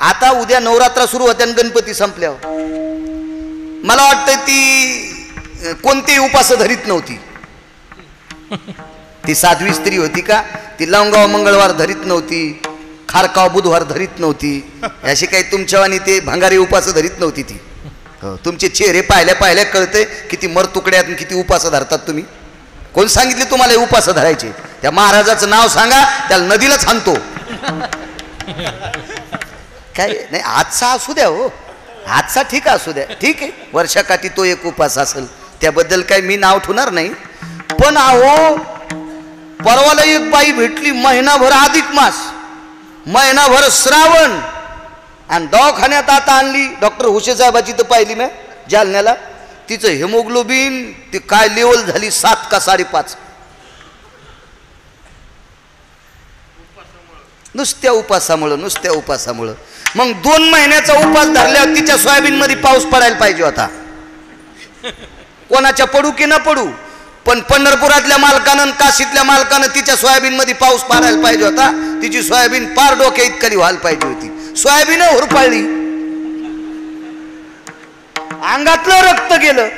आता उद्या नवरात्र सुरू होत्या आणि गणपती संपल्यावर मला वाटतं ती कोणतीही उपास धरीत नव्हती. ती साध्वी स्त्री होती का? ती लवंगाव मंगळवार धरीत नव्हती, खारकाव बुधवार धरीत नव्हती, अशी काही तुमच्यावानी ते भंगारी उपास धरीत नव्हती ती. तुमचे चेहरे पाहिल्या पाहिल्या कळते किती मरतुकड्यात किती उपास धरतात तुम्ही. कोण सांगितले तुम्हाला उपास धरायचे? त्या महाराजाचं नाव सांगा, त्याला नदीलाच आणतो. काय नाही, आजचा असू द्या हो, आजचा ठीक असू द्या, ठीक आहे, वर्षाकाठी तो एक उपास असेल, त्याबद्दल काही मी नाव ठेवणार नाही. पण अहो परवाला एक बाई भेटली, महिनाभर अधिक मास, महिनाभर श्रावण, आणि दवाखान्यात आता आणली. डॉक्टर हुशे साहेबाची तर पाहिली मी जालन्याला, तिचं हेमोग्लोबिन ती काय लेवल झाली 7 का 5.5. नुसत्या उपासामुळं. मग 2 महिन्याचा उपास धरल्यावर तिच्या सोयाबीन मध्ये पाऊस पडायला पाहिजे होता. कोणाच्या पडू की न पडू, पण पंढरपुरातल्या मालकानं काशीतल्या मालकानं तिच्या सोयाबीन मध्ये पाऊस पडायला पाहिजे होता. तिची सोयाबीन पार डोक्या इतकली व्हायला पाहिजे होती. सोयाबीन हुरपाळली, अंगातलं रक्त गेलं,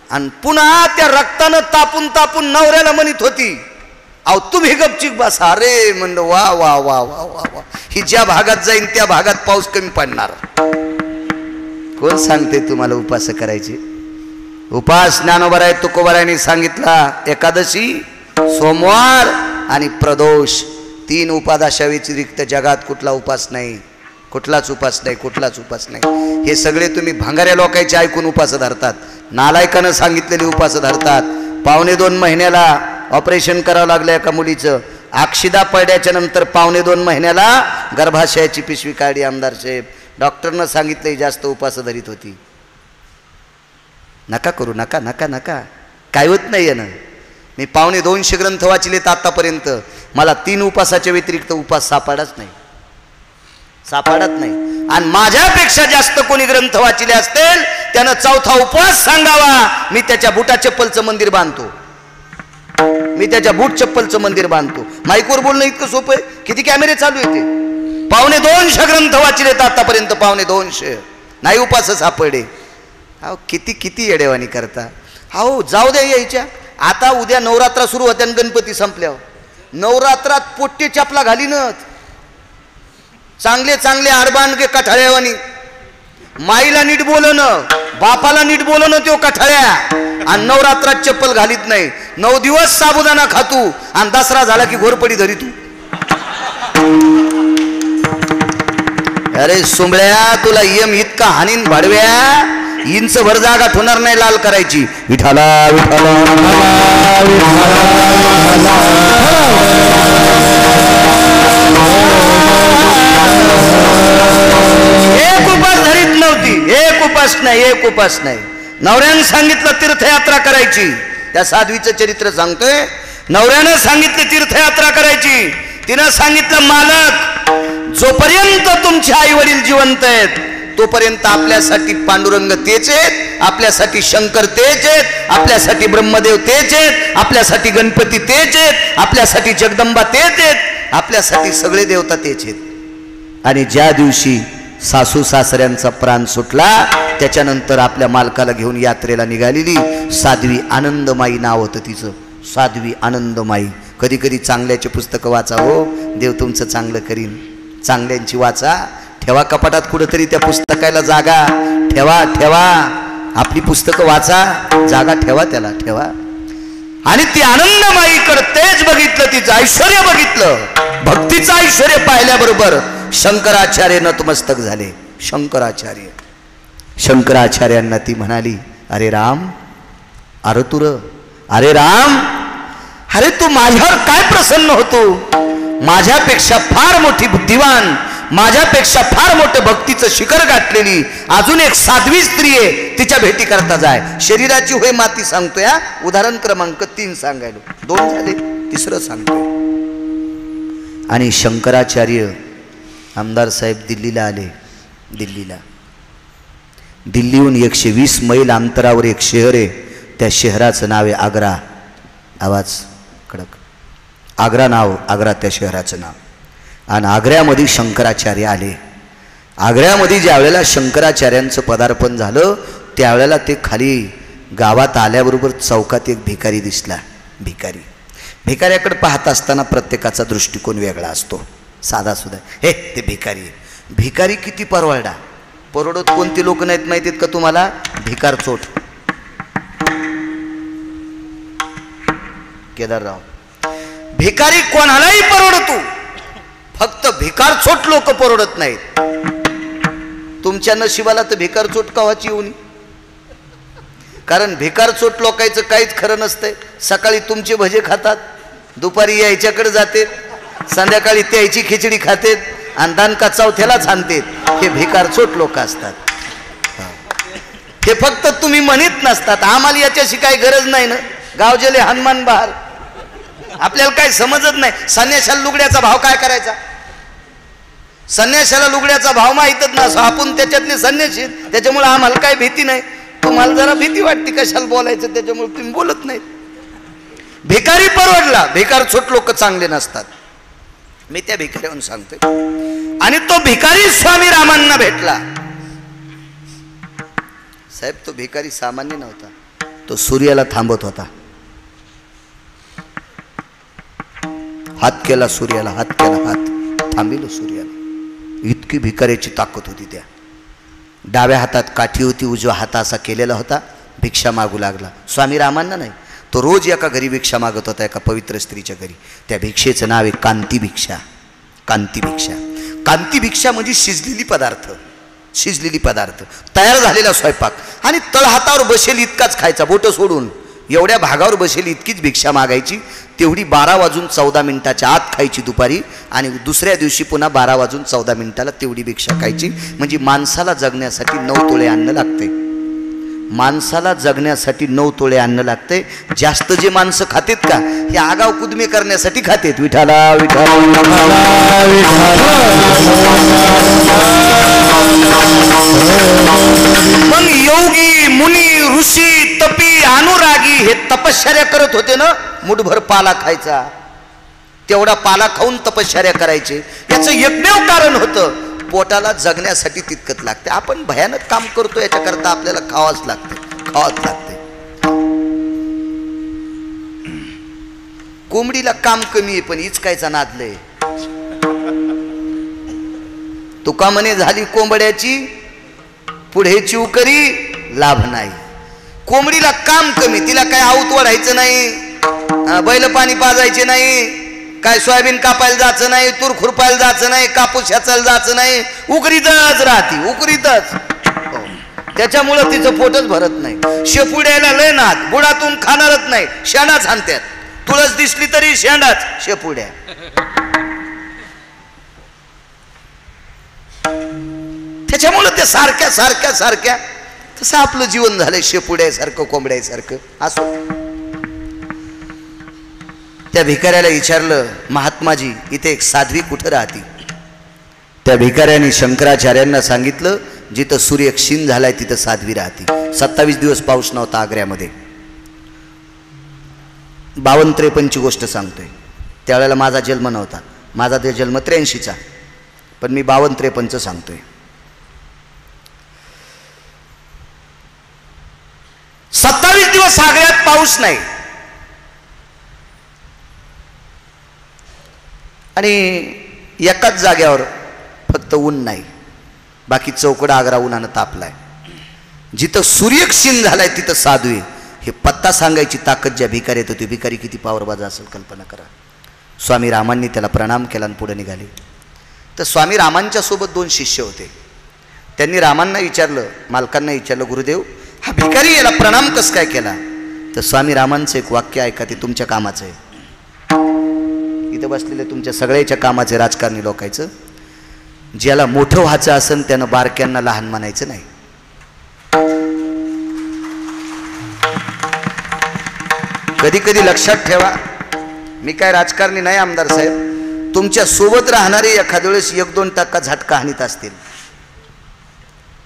आणि पुन्हा त्या रक्तानं तापून तापून नवऱ्याला म्हणत होती, अहो तुम्ही गपचिक बसा. अरे म्हणलं वा वा वा वा वा वा, ही ज्या भागात जाईन त्या भागात पाऊस कमी पडणार. कोण सांगते तुम्हाला उपास करायचे? उपास ज्ञानोबराय तुकोबरायांनी सांगितला, एकादशी, सोमवार आणि प्रदोष, 3 उपादाशा व्यतिरिक्त जगात कुठला उपास नाही, कुठलाच उपास नाही. हे सगळे तुम्ही भांगाऱ्या लोकांचे ऐकून उपास धरतात, नालायकानं सांगितलेले उपास धरतात. 2.25 महिन्याला ऑपरेशन करावं लागलं एका मुलीचं, अक्षिदा पडल्याच्या नंतर 2.25 महिन्याला गर्भाशयाची पिशवी काढली आमदार साहेब. डॉक्टरनं सांगितलं जास्त उपास धरीत होती. नका करू, नका नका नका, काय होत नाही आहे ना. मी 250 ग्रंथ वाचलेत आतापर्यंत, मला 3 उपासाच्या व्यतिरिक्त उपास सापडत नाही. आणि माझ्यापेक्षा जास्त कोणी ग्रंथ वाचले असतील त्यानं 4था उपवास सांगावा. मी त्याच्या बुटा चप्पलचं मंदिर बांधतो, माईकवर बोलणं इतकं सोपं आहे. किती कॅमेरे चालू येते? 250 ग्रंथ वाचलेत आतापर्यंत, 250 नाही उपास सापडे. अहो किती येडेवानी करता. अहो जाऊ द्या यायच्या. आता उद्या नवरात्र सुरू होत्या आणि गणपती संपल्यावर नवरात्रात पोट्टे चपला घालीनच, चांगले आडबांडगे कठाळ्यावानी, माईला नीट बोलणं, बापाला नीट बोलणं त्यो कठाळ्या, आणि नवरात्रात चप्पल घालीत नाही. 9 दिवस साबुदाणा खातू, आणि दसरा झाला की घोरपडी धरी तू. अरे सुंबळ्या, तुला यम इतका हानीन भाडव्या, इंच भर जागा ठोणार नाही लाल करायची. विठाला विठाला एक उपास धरीत नव्हती, एक उपास नाही. नवऱ्यानं सांगितलं तीर्थयात्रा करायची, त्या साध्वीचं चरित्र सांगतोय. नवऱ्यानं सांगितलं तीर्थयात्रा करायची, तिनं सांगितलं मालक जोपर्यंत तुमचे आई वडील जिवंत आहेत तोपर्यंत आपल्यासाठी पांडुरंग तेच आहेत, आपल्यासाठी शंकर तेच आहेत, आपल्यासाठी ब्रह्मदेव तेच आहेत, आपल्यासाठी गणपती तेच आहेत, आपल्यासाठी जगदंबा तेच आहेत, आपल्यासाठी सगळे देवता तेच आहेत. आणि ज्या दिवशी सासू सासऱ्यांचा प्राण सुटला त्याच्यानंतर आपल्या मालकाला घेऊन यात्रेला निघालेली साध्वी आनंदमाई नाव होतं तिचं, साध्वी आनंदमाई. कधी कधी चांगल्याचे पुस्तकं वाचा हो, देव तुमचं चांगलं करीन. चांगल्यांची वाचा, ठेवा कपाटात कुठेतरी त्या पुस्तकाला जागा, ठेवा आपली पुस्तकं वाचा, जागा ठेवा, त्याला ठेवा. आणि ती आनंदमाईकडे तेच बघितलं, तिचं ऐश्वर्य बघितलं. भक्तीचं ऐश्वर्य पाहिल्याबरोबर शंकराचार्य नतमस्तक झाले. शंकराचार्यांना ती म्हणाली, अरे राम, अरे तू माझ्यावर काय प्रसन्न होतो? माझ्यापेक्षा फार मोठी बुद्धिवान, माझ्यापेक्षा फार मोठं भक्तीचं शिखर गाठलेली अजून एक साध्वी स्त्री आहे, तिच्या भेटी करता जाय. शरीराची होय माती सांगतोय, उदाहरण क्रमांक 3 सांगायलो, 2 झाले, 3रं सांगतोय. आणि शंकराचार्य आमदार साहेब दिल्लीला आले. दिल्लीहून 120 मैल अंतरावर एक शहर आहे, त्या शहराचं नाव आहे आग्रा. आवाज कडक, आग्रा नाव, आग्रा त्या शहराचं नाव. आणि आग्र्यामध्ये शंकराचार्य आले. आग्र्यामध्ये ज्या वेळेला शंकराचार्यांचं पदार्पण झालं त्यावेळेला ते खाली गावात आल्याबरोबर चौकात एक भिकारी दिसला. भिकाऱ्याकडे पाहत असताना प्रत्येकाचा दृष्टिकोन वेगळा असतो. साधा सुद्धा हे ते भिकारी किती परवडा. परवडत कोणती लोक नाहीत माहितीत का तुम्हाला? भिकार चोट. केदारराव, भिकारी कोणालाही परवडतो, फक्त भिकार चोट लोक परवडत नाहीत. तुमच्या नशिबाला तर भिकार चोट कवाची येऊन, कारण भिकार चोट लोकांचं काहीच खरं नसतंय. सकाळी तुमचे भजे खातात, दुपारी यायच्याकडे जाते, संध्याकाळी त्याची खिचडी खातेत आणि दानका चौथ्यालाच आणतेत. हे भिकार चोट लोक असतात. हे फक्त तुम्ही म्हणत नसतात. आम्हाला याच्याशी काही गरज नाही ना. गावजेले हनुमान बहार आपल्याला काही समजत नाही. संन्याशाला लुगड्याचा भाव काय करायचा? संन्याशाला लुगड्याचा भाव माहीतच नसो. आपण त्याच्यातले संन्याशी, त्याच्यामुळे आम्हाला काही भीती नाही. तुम्हाला जरा भीती वाटते कशाला बोलायचं, त्याच्यामुळे तुम्ही बोलत नाही. भिकारी परवडला, भिकार छोट लोक चांगले नसतात. मी त्या भिकाऱ्याहून सांगतोय. आणि तो भिकारी स्वामी रामांना भेटला. साहेब, तो भिकारी सामान्य नव्हता. तो सूर्याला थांबत होता. हात केला सूर्याला, हात केला, हात थांबिलो सूर्याला. इतकी भिकाऱ्याची ताकद होती. त्या डाव्या हातात काठी होती, उजवा हात असा केलेला होता. भिक्षा मागू लागला. स्वामी रामांना नाही, तो रोज एका घरी भिक्षा मागत होता, एका पवित्र स्त्रीच्या घरी. त्या भिक्षेचं नाव आहे कांती भिक्षा. कांती भिक्षा. कांती भिक्षा म्हणजे शिजलेली पदार्थ, तयार झालेला स्वयंपाक. आणि तळहातावर बसेल इतकाच खायचा, बोट सोडून एवढ्या भागावर बसेल इतकीच भिक्षा मागायची. तेवढी 12:14 आत खायची दुपारी. आणि दुसऱ्या दिवशी पुन्हा 12:14 तेवढी भिक्षा खायची. म्हणजे माणसाला जगण्यासाठी 9 तोळे अन्न लागते. माणसाला जगण्यासाठी 9 तोळे अन्न लागते. जास्त जे माणसं खातेत का, हे आगाव कुदमे करण्यासाठी खातेत. विठाला विठाला. मग योगी मुनी ऋषी तपी अनुरागी हे तपश्चर्या करत होते ना. मुठभर पाला खायचा, तेवढा पाला खाऊन तपश्चर्या करायचे. याचं एकमेव कारण होतं, पोटाला जगण्यासाठी तितकंच लागते. आपण भयानक काम करतो, याच्याकरता आपल्याला खावाच लागते. कोंबडीला काम कमी आहे, पण इचकायचा नाद लय. तुका म्हणे झाली कोंबड्याची पुढे चिवकरी लाभ नाही. कोंबडीला काम कमी, तिला काय आऊत वाढायचं नाही, बैल पाणी पाजायचे नाही, काय सोयाबीन कापायला जायचं नाही, तूर खुरपायला जायचं नाही, कापूस छाचायला जायचं नाही. उकरीतच राहते, उकरीतच. त्याच्यामुळं तिचं पोटच भरत नाही. शेपुड्याला लय नाद, बुडातून खाणारच नाही, शेणाच आणतात. तुळस दिसली तरी शेंडाच, शेपुड्या. त्याच्यामुळं ते सारख्या तसं आपलं जीवन झालंय, शेपुड्यासारखं, कोंबड्यासारखं. असो. त्या भिकाऱ्याला विचारलं, महात्माजी इथे एक साध्वी कुठं राहते? त्या भिकाऱ्याने शंकराचार्यांना सांगितलं, जिथं सूर्य क्षीण झालाय तिथं साध्वी राहते. 27 दिवस पाऊस नव्हता आग्र्यामध्ये. 52-53 गोष्ट सांगतोय. त्यावेळेला माझा जन्म नव्हता. माझा ते जन्म 83चा, पण मी 52-53 सांगतोय. 27 दिवस आग्र्यात पाऊस नाही. आणि एकाच जाग्यावर फक्त ऊन नाही, बाकी चौकडा आग्रा उन्हानं तापलाय. जिथं सूर्य क्षीण झालाय तिथं साध्वी. हे पत्ता सांगायची ताकद ज्या भिकाऱ्यात होती. भिकारी किती पावरबाज असेल कल्पना करा. स्वामी रामांनी त्याला प्रणाम केला आणि पुढे निघाले. तर स्वामी रामांच्या सोबत 2 शिष्य होते. त्यांनी रामांना विचारलं, मालकांना विचारलं, गुरुदेव हा भिकारी याला प्रणाम कस काय केला? तर स्वामी रामांचं एक वाक्य ऐका, ते तुमच्या कामाचं आहे. इथं बसलेले तुमच्या सगळ्याच्या कामाचे राजकारणी लोकांचं. ज्याला मोठं व्हायचं असेल त्यानं बारक्यांना लहान म्हणायचं नाही. कधी कधी लक्षात ठेवा, मी काय राजकारणी नाही आमदार साहेब, तुमच्या सोबत राहणारे एखाद्या वेळेस 1-2% झटका हानीत असतील,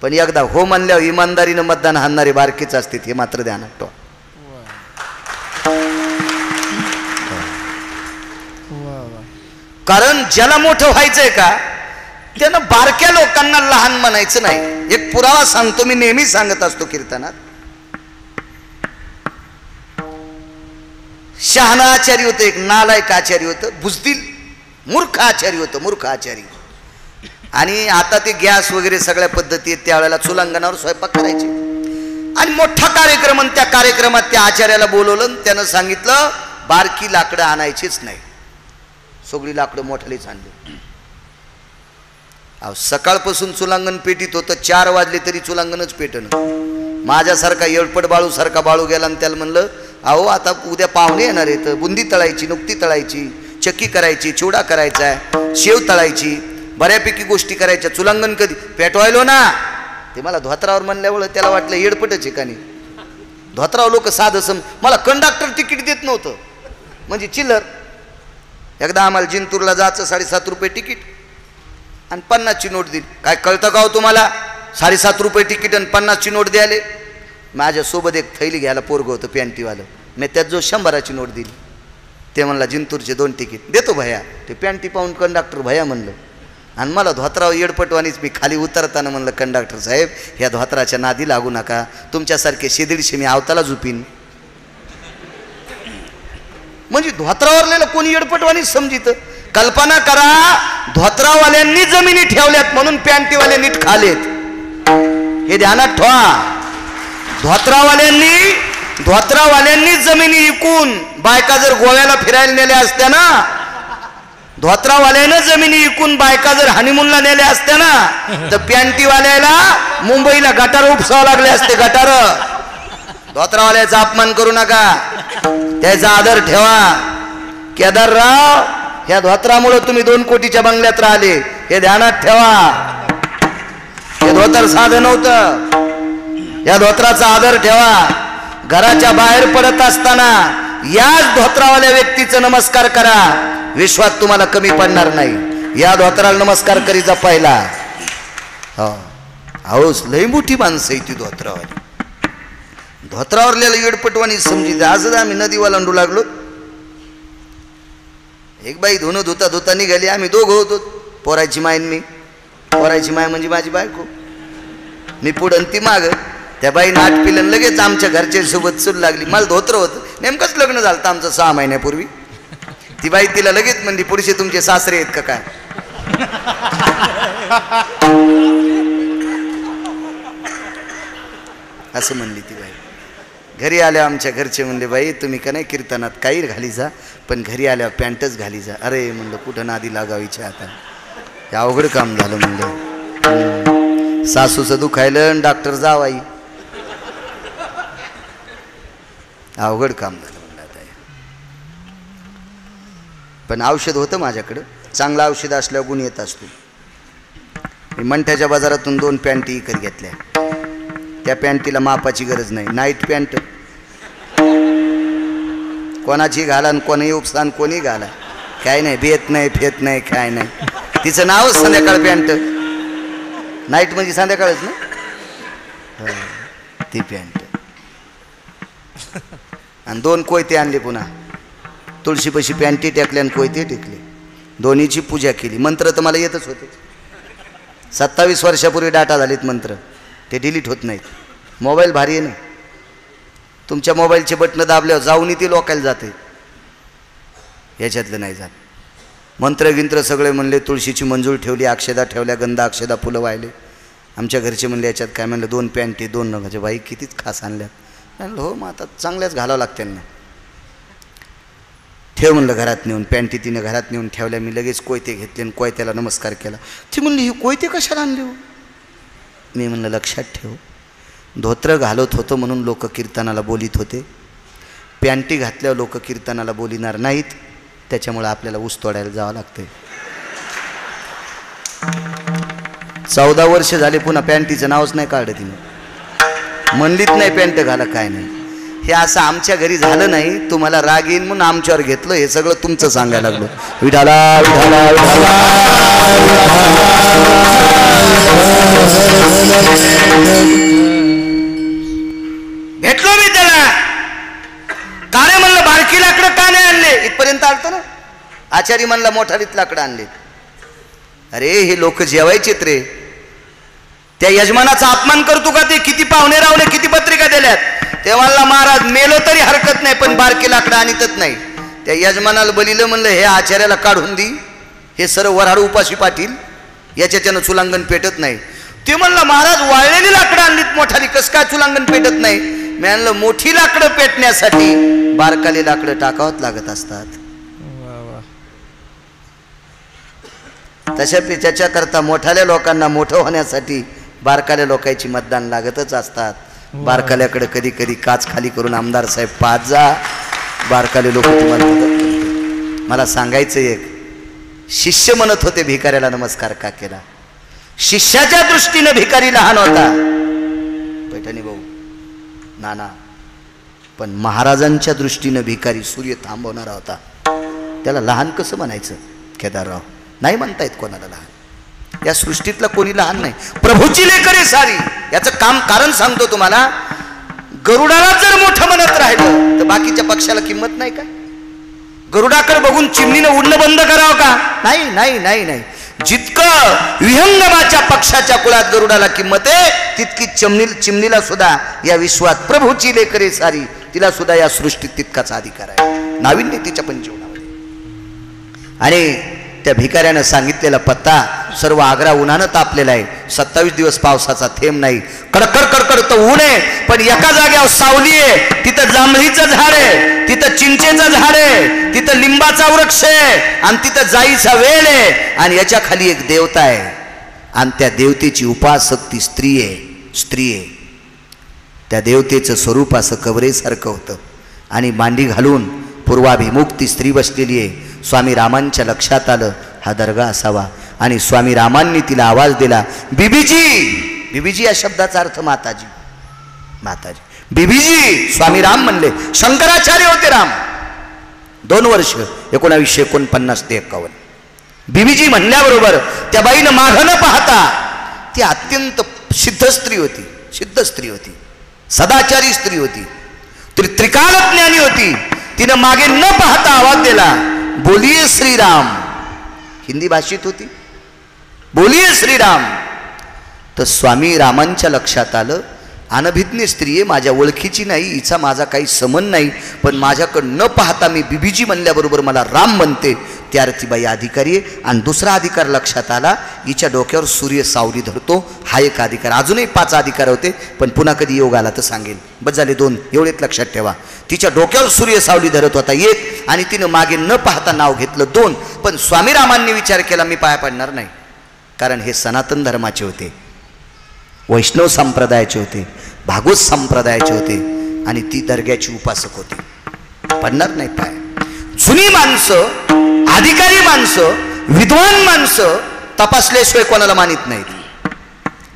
पण एकदा हो म्हणल्यावर इमानदारीनं मतदान हाणणारे बारकेच असतील, हे मात्र ध्यानात ठेवा. कारण ज्याला मोठं व्हायचंय का त्यानं बारक्या लोकांना लहान म्हणायचं नाही. एक पुरावा सांगतो, मी नेहमी सांगत असतो कीर्तनात. शहाणा आचार्य होतं, एक नालायक आचार्य होतं, बुजदिल मूर्ख आचार्य होतं, मूर्ख आचार्य. आणि आता ते गॅस वगैरे सगळ्या पद्धती आहेत, त्यावेळेला चुलांगणावर स्वयंपाक करायचे. आणि मोठा कार्यक्रम, आणि त्या कार्यक्रमात त्या आचार्याला बोलवलं. त्यानं सांगितलं बारकी लाकडं आणायचीच नाही, सगळी लाकडं मोठ्यालीच आणली. सकाळपासून चुलांगण पेटीत होतं, 4 वाजले तरी चुलांगणच पेटणं. माझ्यासारखा येळपट बाळू सारखा बाळू गेला, आणि त्याला म्हणलं अहो आता उद्या पाहुणे येणार आहेत, बुंदी तळायची, नुकती तळायची, चक्की करायची, चिवडा करायचा आहे, शेव तळायची, बऱ्यापैकी गोष्टी करायच्या. चुलांगण कधी पेटवायलो ना. ते मला धोत्रावर म्हणल्यावर त्याला वाटलं येडपटच आहे का नाही. धोत्राव लोक साधं मला कंडक्टर तिकीट देत नव्हतं, म्हणजे चिल्लर. एकदा आम्हाला जिंतूरला जायचं, 7.5 रुपये तिकीट आणि 50ची नोट दिली. काय कळतं का हो तुम्हाला, 7.5 रुपये तिकीट आणि 50ची नोट द्यायले. माझ्यासोबत एक थैली घ्यायला पोरगं होतं पॅन्टीवालं, मी त्यात जो 100ची नोट दिली. ते म्हणला जिंतूरचे 2 तिकीट देतो भैया. ते पॅन्टी पाहून कंडक्टर भैया म्हणलं, आणि मला धोत्राव येडपटवानीच. मी खाली उतरताना म्हणलं कंडक्टर साहेब ह्या धोत्राच्या नादी लागू नका, तुमच्यासारखे 100-150 मी आवताला झुपीन. म्हणजे धोत्रावरलेलं कोणी येडपटवानीच समजित. कल्पना करा, धोत्रावाल्यांनी जमिनी ठेवल्यात म्हणून पॅन्टीवाले नीट खालेत, हे ध्यानात ठेवा. धोत्रावाल्यांनी जमिनी विकून, बायका जर गोव्याला फिरायला नेल्या असत्या ना, धोत्रावाल्यानं जमिनी विकून बायका जर हनीमूनला नेल्या असत्या ना, तर पॅन्टीवाल्याला मुंबईला गटार उपसावं लागले असते, गटार. धोत्रावाल्याचा अपमान करू नका, त्याचा आदर ठेवा. केदारराव, ह्या धोत्रामुळे तुम्ही 2 कोटीच्या बंगल्यात राहिले, हे ध्यानात ठेवा. हे धोतर साधं नव्हतं, या धोत्राचा आदर ठेवा. घराच्या बाहेर पडत असताना याच धोत्रावाल्या व्यक्तीचा नमस्कार करा, विश्वात तुम्हाला कमी पडणार नाही. या धोत्राला नमस्कार करीचा पहिला. हो लई मोठी माणसं आहे ती धोत्रावाली. धोत्रावरलेला येडपटवानी समजी. आजच आम्ही नदी वालांडू लागलो. एक बाई धुणं धुता धुता निघाली, आम्ही दोघं होतो, पोराची माय मी. पोराची माय म्हणजे माझी बायको, मी पुढं ती माग. त्या बाईनं आठ पिलं, लगेच आमच्या घरच्या सोबत चूल लागली. मला धोत्र होतं, नेमकंच लग्न झालं आमचं 6 महिन्यापूर्वी. ती बाई तिला लगेच म्हणली पुढचे तुमचे सासरे आहेत का काय. असं म्हणली ती बाई. घरी आल्या आमच्या घरचे म्हणले बाई तुम्ही का नाही कीर्तनात काही घाली जा, पण घरी आल्यावर पॅन्टच घाली जा. अरे म्हणलं कुठं नादी लागावीच्या आता, हे अवघड काम झालं म्हणलं. सासूचं दुखायलं आणि डॉक्टर जावाई, अवघड काम झालं म्हणलं आता. पण औषध होतं माझ्याकडं, चांगलं औषध असल्यावर गुण येत असतो. मी मंठ्याच्या बाजारातून 2 पॅन्टी विकत घेतल्या. त्या पॅन्टीला मापाची गरज नाही, नाईट पॅन्ट. कोणाची घाला आणि कोणीही उपसान कोणी घाला, काय नाही, भेत नाही फेत नाही काय नाही. तिचं नावच संध्याकाळ पॅन्ट. नाईट म्हणजे संध्याकाळच ना ती पॅन्ट. आणि 2 कोयते आणले पुन्हा. तुळशीपाशी पॅन्टी टेकले आणि कोयते टेकले. दोन्हीची पूजा केली. मंत्र तर मला येतच होते. 27 वर्षापूर्वी डाटा झालेत मंत्र, ते डिलीट होत नाहीत. मोबाईल भारी आहे ना, तुमच्या मोबाईलचे बटणं दाबल्यावर जाऊन ते लोकायला जाते, याच्यातलं नाही जात. मंत्र गिंत्र सगळे म्हणले. तुळशीची मंजूळ ठेवली, अक्षदा ठेवल्या, गंधा अक्षदा फुलं वाहिले. आमच्या घरचे म्हणले याच्यात काय. म्हणलं 2 पॅन्टी 2 रंगाच्या. बाई कितीच खास आणल्यात. म्हणलं हो मग आता चांगल्याच घालावं लागतील ना. ठेव म्हणलं घरात नेऊन. पॅन्टी तिने घरात नेऊन ठेवल्या. मी लगेच कोयते घेतले आणि कोयत्याला नमस्कार केला. ती म्हणली ही कोयते कशाला आणले हो. मी म्हणलं लक्षात ठेव, धोत्र घालत होतं म्हणून लोक कीर्तनाला बोलीत होते. पॅन्टी घातल्यावर लोक कीर्तनाला बोलिणार नाहीत, त्याच्यामुळे आपल्याला ऊस तोडायला जावं लागतंय. 14 वर्ष झाले पुन्हा पॅन्टीचं नावच नाही काढलं तिने. म्हणलीत नाही पॅन्ट घाला काय नाही. हे असं आमच्या घरी झालं नाही. तुम्हाला राग येईन म्हणून आमच्यावर घेतलं. हे सगळं तुमचं सांगायला लागलो. विठाला विठाला विठाला. भेटलो मी त्याला. का रे म्हणलं बारकी लाकडं का नाही आणले. इथपर्यंत आलतो ना. आचारी म्हणला मोठारीत लाकडं आणले. अरे हे लोक जेवायचेत रे, त्या यजमानाचा अपमान करतो का ते? किती पाहुणे रावणे, किती पत्रिका दिल्यात. तेव्हा महाराज मेलो तरी हरकत नाही, पण बारकी लाकडं आणतच नाही. त्या यजमानाला बलिलं म्हणलं हे आचार्याला काढून दी, हे सर्व वऱ्हाड उपाशी पाटील, याच्यानं चुलांगण पेटत नाही. ते म्हणलं महाराज वाळलेली लाकडं आणलीत मोठाली, कस काय चुलांगण पेटत नाही? मी म्हणलं मोठी लाकडं पेटण्यासाठी बारकाली लाकडं टाकावत लागत असतात. तशा त्याच्या करता मोठाल्या लोकांना मोठं होण्यासाठी बारकाल्या लोकांची मतदान लागतच असतात. बारकाल्याकडे कधी कधी काच खाली करून आमदार साहेब पाहत जा, बारकाले लोक तुम्हाला मदत करतील. मला सांगायचं एक, शिष्य म्हणत होते भिकाऱ्याला नमस्कार का केला? शिष्याच्या दृष्टीने भिकारी लहान होता पैठणी भाऊ नाना, पण महाराजांच्या दृष्टीने भिकारी सूर्य थांबवणारा होता. त्याला लहान कसं म्हणायचं? केदारराव नाही म्हणता येत कोणाला लहान. या सृष्टीतला कोणी लहान नाही. प्रभूची लेकरे सारी. याचं कारण सांगतो तुम्हाला. गरुडाला जर मोठं म्हणत राहिलं तर बाकीच्या पक्षाला किंमत नाही का? गरुडाकडे बघून चिमणीनं उडणं बंद करावं का? नाही नाही नाही नाही. जितकं विहंगमाच्या पक्षाच्या कुळात गरुडाला किंमत आहे, तितकी चिमणीला सुद्धा या विश्वात प्रभूची लेकरे सारी, तिला सुद्धा या सृष्टीत तितकाच अधिकार आहे. नाविन्य तिच्या पण जीवनामध्ये. आणि त्या भिकाऱ्यानं सांगितलेला पत्ता सर्व आग्रा उन्हानं तापलेला आहे. 27 दिवस पावसाचा थेंब नाही. कडकड कडकड तर ऊन आहे, पण एका जाग्यावर सावली आहे. तिथं जांभळीचं झाड आहे, तिथं चिंचेचं झाड आहे, तिथं लिंबाचा वृक्ष आहे, आणि तिथं जाईचा वेल आहे, आणि याच्या खाली एक देवता आहे, आणि त्या देवतेची उपासक ती स्त्री आहे. त्या देवतेचं स्वरूप असं कवरेसारखं होतं, आणि मांडी घालून पूर्वाभिमुख ती स्त्री बसलेली आहे. स्वामी रामांच्या लक्षात आलं हा दर्गा असावा, आणि स्वामी रामांनी तिला आवाज दिला, बीबीजी. बीबीजी या शब्दाचा अर्थ माताजी. माताजी बीबीजी. स्वामी राम म्हणले. शंकराचार्य होते राम. 2 वर्ष 1949 ते 51. बीबीजी म्हणल्याबरोबर त्या बाईनं मागं न पाहता, ती अत्यंत सिद्ध स्त्री होती, सदाचारी स्त्री होती, त्रिकालज्ञानी होती. तिनं मागे न पाहता आवाज दिला, बोलिये श्रीराम. हिंदी भाषेत होती. बोलिये श्रीराम. तर स्वामी रामांच्या लक्षात आलं, अनभिज्ञ स्त्री आहे, माझ्या ओळखीची नाही, हिचा माझा काही संबंध नाही, पण माझ्याकडं न पाहता मी बीबीजी म्हणल्याबरोबर मला राम म्हणते. त्या बाई अधिकारी आहे. आणि दुसरा अधिकार लक्षात आला, हिच्या डोक्यावर सूर्य सावली धरतो, हा एक अधिकार. अजूनही 5 अधिकार होते, पण पुन्हा कधी योग आला तर सांगेल. बस झाले 2, एवढेच लक्षात ठेवा. तिच्या डोक्यावर सूर्य सावली धरत होता 1, आणि तिनं मागे न पाहता नाव घेतलं 2. पण स्वामी रामांनी विचार केला, मी पाया पडणार नाही, कारण हे सनातन धर्माचे होते, वैष्णव संप्रदायाचे होते, भागवत संप्रदायाचे होते, आणि ती दर्ग्याची उपासक होती. पडणार नाही पाय. जुनी माणसं, अधिकारी माणसं, विद्वान माणसं तपासल्याशिवाय कोणाला मानित नाहीत.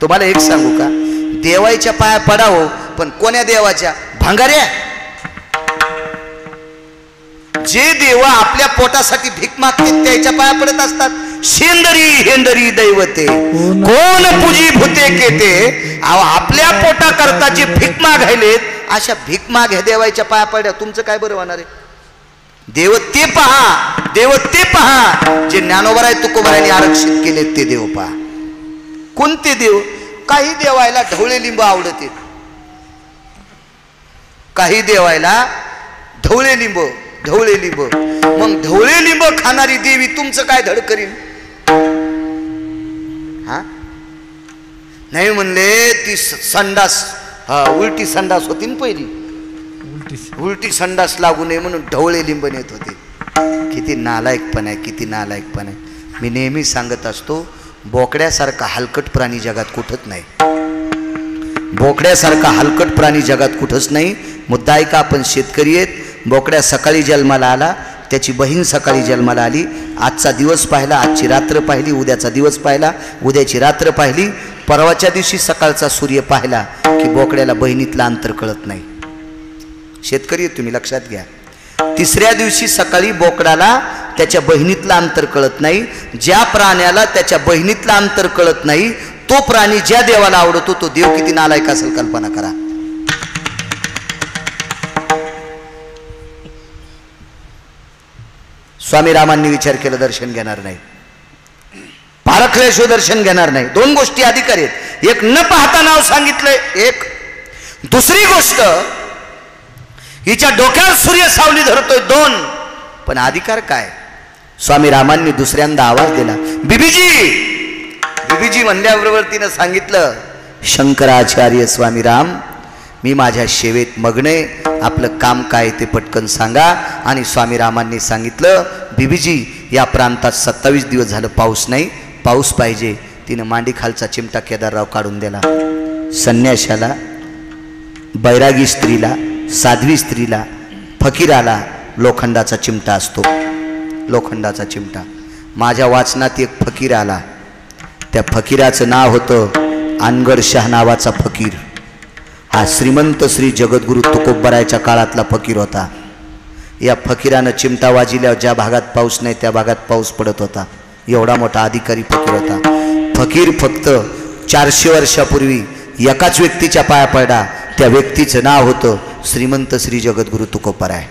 तुम्हाला एक सांगू का? देवाच्या पाया पडावं, पण कोण्या देवाच्या? भांगाऱ्या. जे देव आपल्या पोटासाठी भीक मागतात त्याच्या पाया पडत असतात. शेंदरी हेंदरी दैवते कोण पूजी भूते केते. आपल्या पोटा करताची भीक मागायलेत, अशा भीक माग ह्या देवाच्या पाया पडल्या. तुमचं काय बरं होणार आहे? देव ते पहा जे ज्ञानोबराय तुकोबरायांनी आरक्षित केले ते देव पहा. कोणते देव? काही देवायला ढवळे लिंब आवडते, काही देवायला ढवळे लिंब. मग ढवळे लिंब खाणारी देवी तुमचं काय धड करीन? हा नाही म्हणले ती संडास, उलटी संडास होती ना पहिली, उलटी संडास लागू नये म्हणून ढवळे लिंब नेत होते. किती नालायकपण आहे. मी नेहमी सांगत असतो, बोकड्यासारखा हलकट प्राणी जगात कुठंच नाही. बोकड्यासारखा हलकट प्राणी जगात कुठंच नाही. मुद्दा ऐका, आपण शेतकरी आहेत. बोकड्या सकाळी जन्माला आला, त्याची बहीण सकाळी जन्माला आली. आजचा दिवस पाहिला, आजची रात्र पाहिली, उद्याचा दिवस पाहिला, उद्याची रात्र पाहिली, परवाच्या दिवशी सकाळचा सूर्य पाहिला की बोकड्याला बहिणीतलं अंतर कळत नाही. शेतकरी आहेत तुम्ही, लक्षात घ्या. 3ऱ्या दिवशी सकाळी बोकडाला त्याच्या बहिणीतलं अंतर कळत नाही. ज्या प्राण्याला त्याच्या बहिणीतलं अंतर कळत नाही, तो प्राणी ज्या देवाला आवडतो तो देव किती नालायक असेल कल्पना करा. स्वामी रामांनी विचार केला, दर्शन घेणार नाही. हरखल्याशिवाय दर्शन घेणार नाही. दोन गोष्टी अधिकारी आहेत. एक न पाहता नाव सांगितलंय, एक दुसरी गोष्ट हिच्या डोक्यावर सूर्य सावली धरतोय, दोन. पण अधिकार काय? स्वामी रामांनी दुसऱ्यांदा आवाज दिला, बीबीजी. बीबीजी म्हणल्याबरोबर तिनं सांगितलं, शंकराचार्य स्वामी राम, मी माझ्या सेवेत मग्न आहे, आपलं काम काय ते पटकन सांगा. आणि स्वामी रामांनी सांगितलं, बीबीजी या प्रांतात 27 दिवस झालं पाऊस नाही, पाऊस पाहिजे. तिनं मांडी खालचा चिमटा केदारराव काढून दिला. संन्याशाला, बैरागी स्त्रीला, साध्वी स्त्रीला, फकीराला लोखंडाचा चिमटा असतो, लोखंडाचा चिमटा. माझ्या वाचनात एक फकीर आला, त्या फकीराचं नाव होतं अनगड शाह नावाचा फकीर. हा श्रीमंत श्री जगद्गुरु तुकोबरायच्या काळातला फकीर होता. या फकीरानं चिमटा वाजिल्यावर ज्या भागात पाऊस नाही त्या भागात पाऊस पडत होता. एवढा मोठा अधिकारी फकीर होता. फकीर फक्त 400 वर्षापूर्वी एकाच व्यक्तीच्या पाया पडला. त्या व्यक्तीचं नाव होतं श्रीमंत श्री जगद्गुरु तुकोबराय.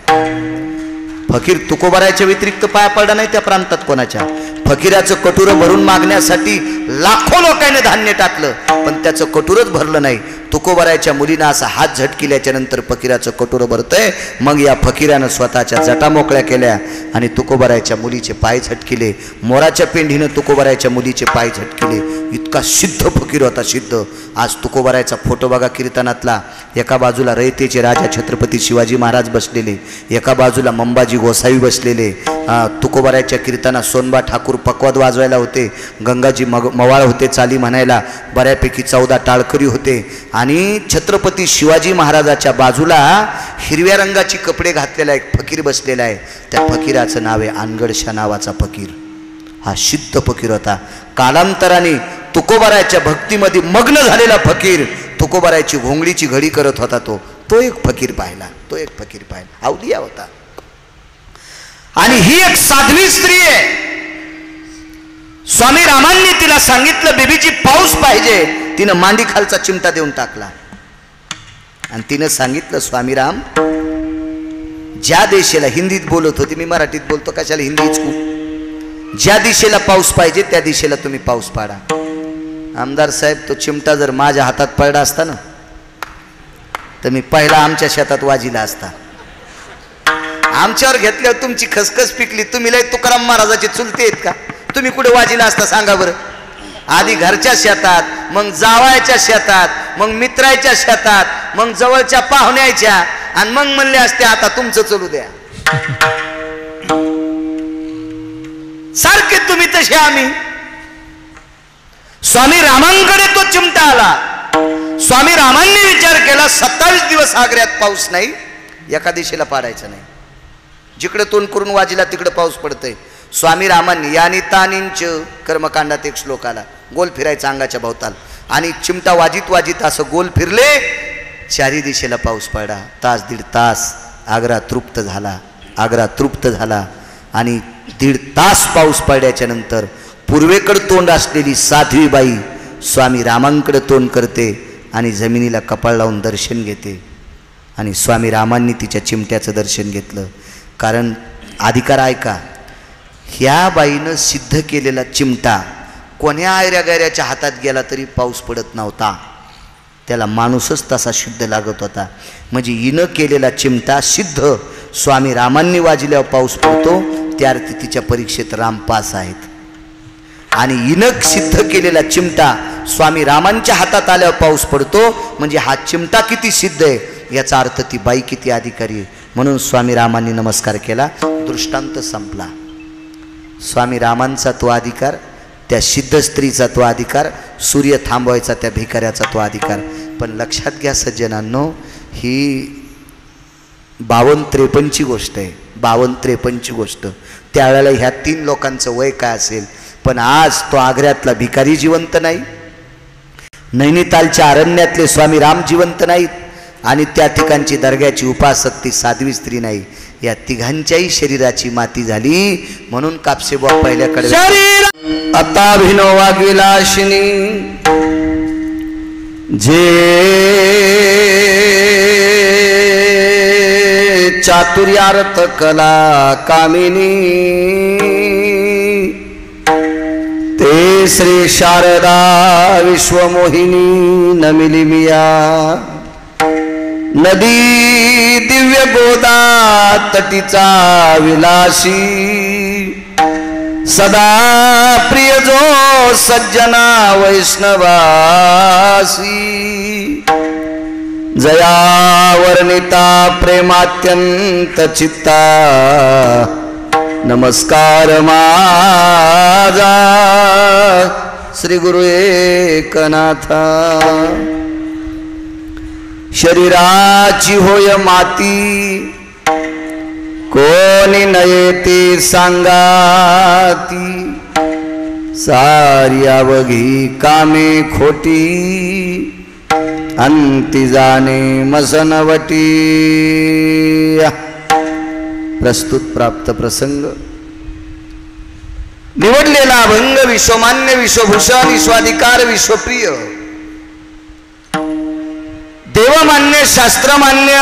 फकीर तुकोबरायच्या व्यतिरिक्त पाया पडला नाही त्या प्रांतात कोणाच्या. फकीराचं कटुरं भरून मागण्यासाठी लाखो लोकांनी धान्य टाकलं, पण त्याचं कटुरच भरलं नाही. तुकोबरायच्या मुलीनं असा हात झटकिल्याच्या नंतर फकीराचं कटुरं भरतंय. मग या फकीरानं स्वतःच्या जटा मोकळ्या केल्या आणि तुकोबरायच्या मुलीचे पाय झटकिले. मोराच्या पेंढीनं तुकोबरायच्या मुलीचे पाय झटकिले. इतका सिद्ध फकीर होता, सिद्ध. आज तुकोबरायचा फोटो बघा कीर्तनातला. एका बाजूला रयतेचे राजा छत्रपती शिवाजी महाराज बसलेले, एका बाजूला मंबाजी गोसावी बसलेले. तुकोबरायच्या कीर्तनात सोनबा ठाकूर पकवाद वाजवायला होते, गंगाजी मवाळ होते चाली म्हणायला, बऱ्यापैकी 14 टाळकरी होते. आणि छत्रपती शिवाजी महाराजाच्या बाजूला हिरव्या रंगाची कपडे घातलेला एक फकीर बसलेला आहे. त्या फकीराचं नाव आहे अनगडशा नावाचा फकीर. हा सिद्ध फकीर होता. कालांतराने तुकोबरायच्या भक्तीमध्ये मग्न झालेला फकीर, तुकोबरायची घोंगडीची घडी करत होता. तो एक फकीर पाहिला, तो एक फकीर पाहिला. अवलिया होता. आणि ही एक साध्वी स्त्री आहे. स्वामी रामांनी तिला सांगितलं, बीबीजी पाऊस पाहिजे. तिनं मांडी खालचा चिमटा देऊन टाकला आणि तिनं सांगितलं, स्वामी राम, ज्या देशाला, हिंदीत बोलत होती, मी मराठीत बोलतो, कशाला हिंदी इचकू. ज्या दिशेला पाऊस पाहिजे त्या दिशेला तुम्ही पाऊस पाडा. आमदार साहेब, तो चिमटा जर माझ्या हातात पडला असता ना तर मी पहिला आमच्या शेतात वाजिला असता. आमच्यावर घेतल्यावर तुमची खसखस पिकली. तुम्ही लय तुकाराम महाराजाचे चुलते आहेत का? तुम्ही कुठे वाजिला असता सांगा बरं? आधी घरच्या शेतात, मग जावायच्या शेतात, मग मित्राच्या शेतात, मग जवळच्या पाहुण्याच्या, आणि मग म्हणले असते आता तुमचं चलू द्या. सारखे तुम्ही तसे आम्ही. स्वामी रामांकडे तो चिमटा आला. स्वामी रामांनी विचार केला, 27 दिवस आग्र्यात पाऊस नाही, एका दिशेला पाडायचं नाही. जिकडे तोंड करून वाजिला तिकडे पाऊस पडतय. स्वामी रामांनी यानी तानींच कर्मकांडात एक श्लोक आला, गोल फिरायचा अंगाच्या भोवताल, आणि चिमटा वाजित वाजित असं गोल फिरले, चारी दिशेला पाऊस पडला. तास दीड तास आग्रा तृप्त झाला. आग्रा तृप्त झाला आणि 1.5 तास पाऊस पडल्याच्या नंतर पूर्वेकडे तोंड असलेली साध्वी बाई स्वामी रामांकडे तोंड करते आणि जमिनीला कपाळ लावून दर्शन घेते. आणि स्वामी रामांनी तिच्या चिमट्याचं दर्शन घेतलं. कारण अधिकार ऐका, ह्या बाईनं सिद्ध केलेला चिमटा कोण्या आयऱ्या गायऱ्याच्या हातात गेला तरी पाऊस पडत नव्हता. त्याला माणूसच तसा शुद्ध लागत होता. म्हणजे हिनं केलेला चिमटा सिद्ध. स्वामी रामांनी वाजल्यावर पाऊस पडतो, त्या अर्थी तिच्या परीक्षेत राम पास आहेत. आणि हिनं सिद्ध केलेला चिमटा स्वामी रामांच्या हातात आल्यावर पाऊस पडतो, म्हणजे हा चिमटा किती सिद्ध आहे याचा अर्थ ती बाई किती अधिकारी आहे. म्हणून स्वामी रामांनी नमस्कार केला. दृष्टांत संपला. स्वामी रामांचा तो अधिकार, त्या सिद्ध स्त्रीचा तो अधिकार, सूर्य थांबवायचा त्या भिकाऱ्याचा तो अधिकार. पण लक्षात घ्या सज्जनांनो, ही 52-53ची गोष्ट आहे. 52-53ची गोष्ट. त्यावेळेला ह्या 3 लोकांचं वय काय असेल. पण आज तो आग्र्यातला भिकारी जिवंत नाही, नैनितालच्या अरण्यातले स्वामी राम जिवंत नाहीत, आणि त्या ठिकाणची दर्ग्याची उपासक ती साध्वी स्त्री नाही. या तिघांच्याही शरीराची माती झाली. म्हणून कापसेबुवा पहिल्याकडे आता भिनो वागविलाशिनी जे चातुर्यार्थ कला कामिनी ते श्री शारदा विश्वमोहिनी नमिली मिया नदी दिव्य गोदा तटीचा विलासी सदा प्रिय जो सज्जना वैष्णवासी जया वर्णिता प्रेमात्यंत चित्ता नमस्कार माझा श्री गुरु एकनाथा शरीराची होय माती कोणी नयेते सांगाती सारी अवघी कामे खोटी अंती जाणे मसनवटी। प्रस्तुत प्राप्त प्रसंग निवडलेला अभंग विश्वमान्य विश्वभूषण विश्वाधिकार विश्वप्रिय देवमान्य शास्त्रमान्य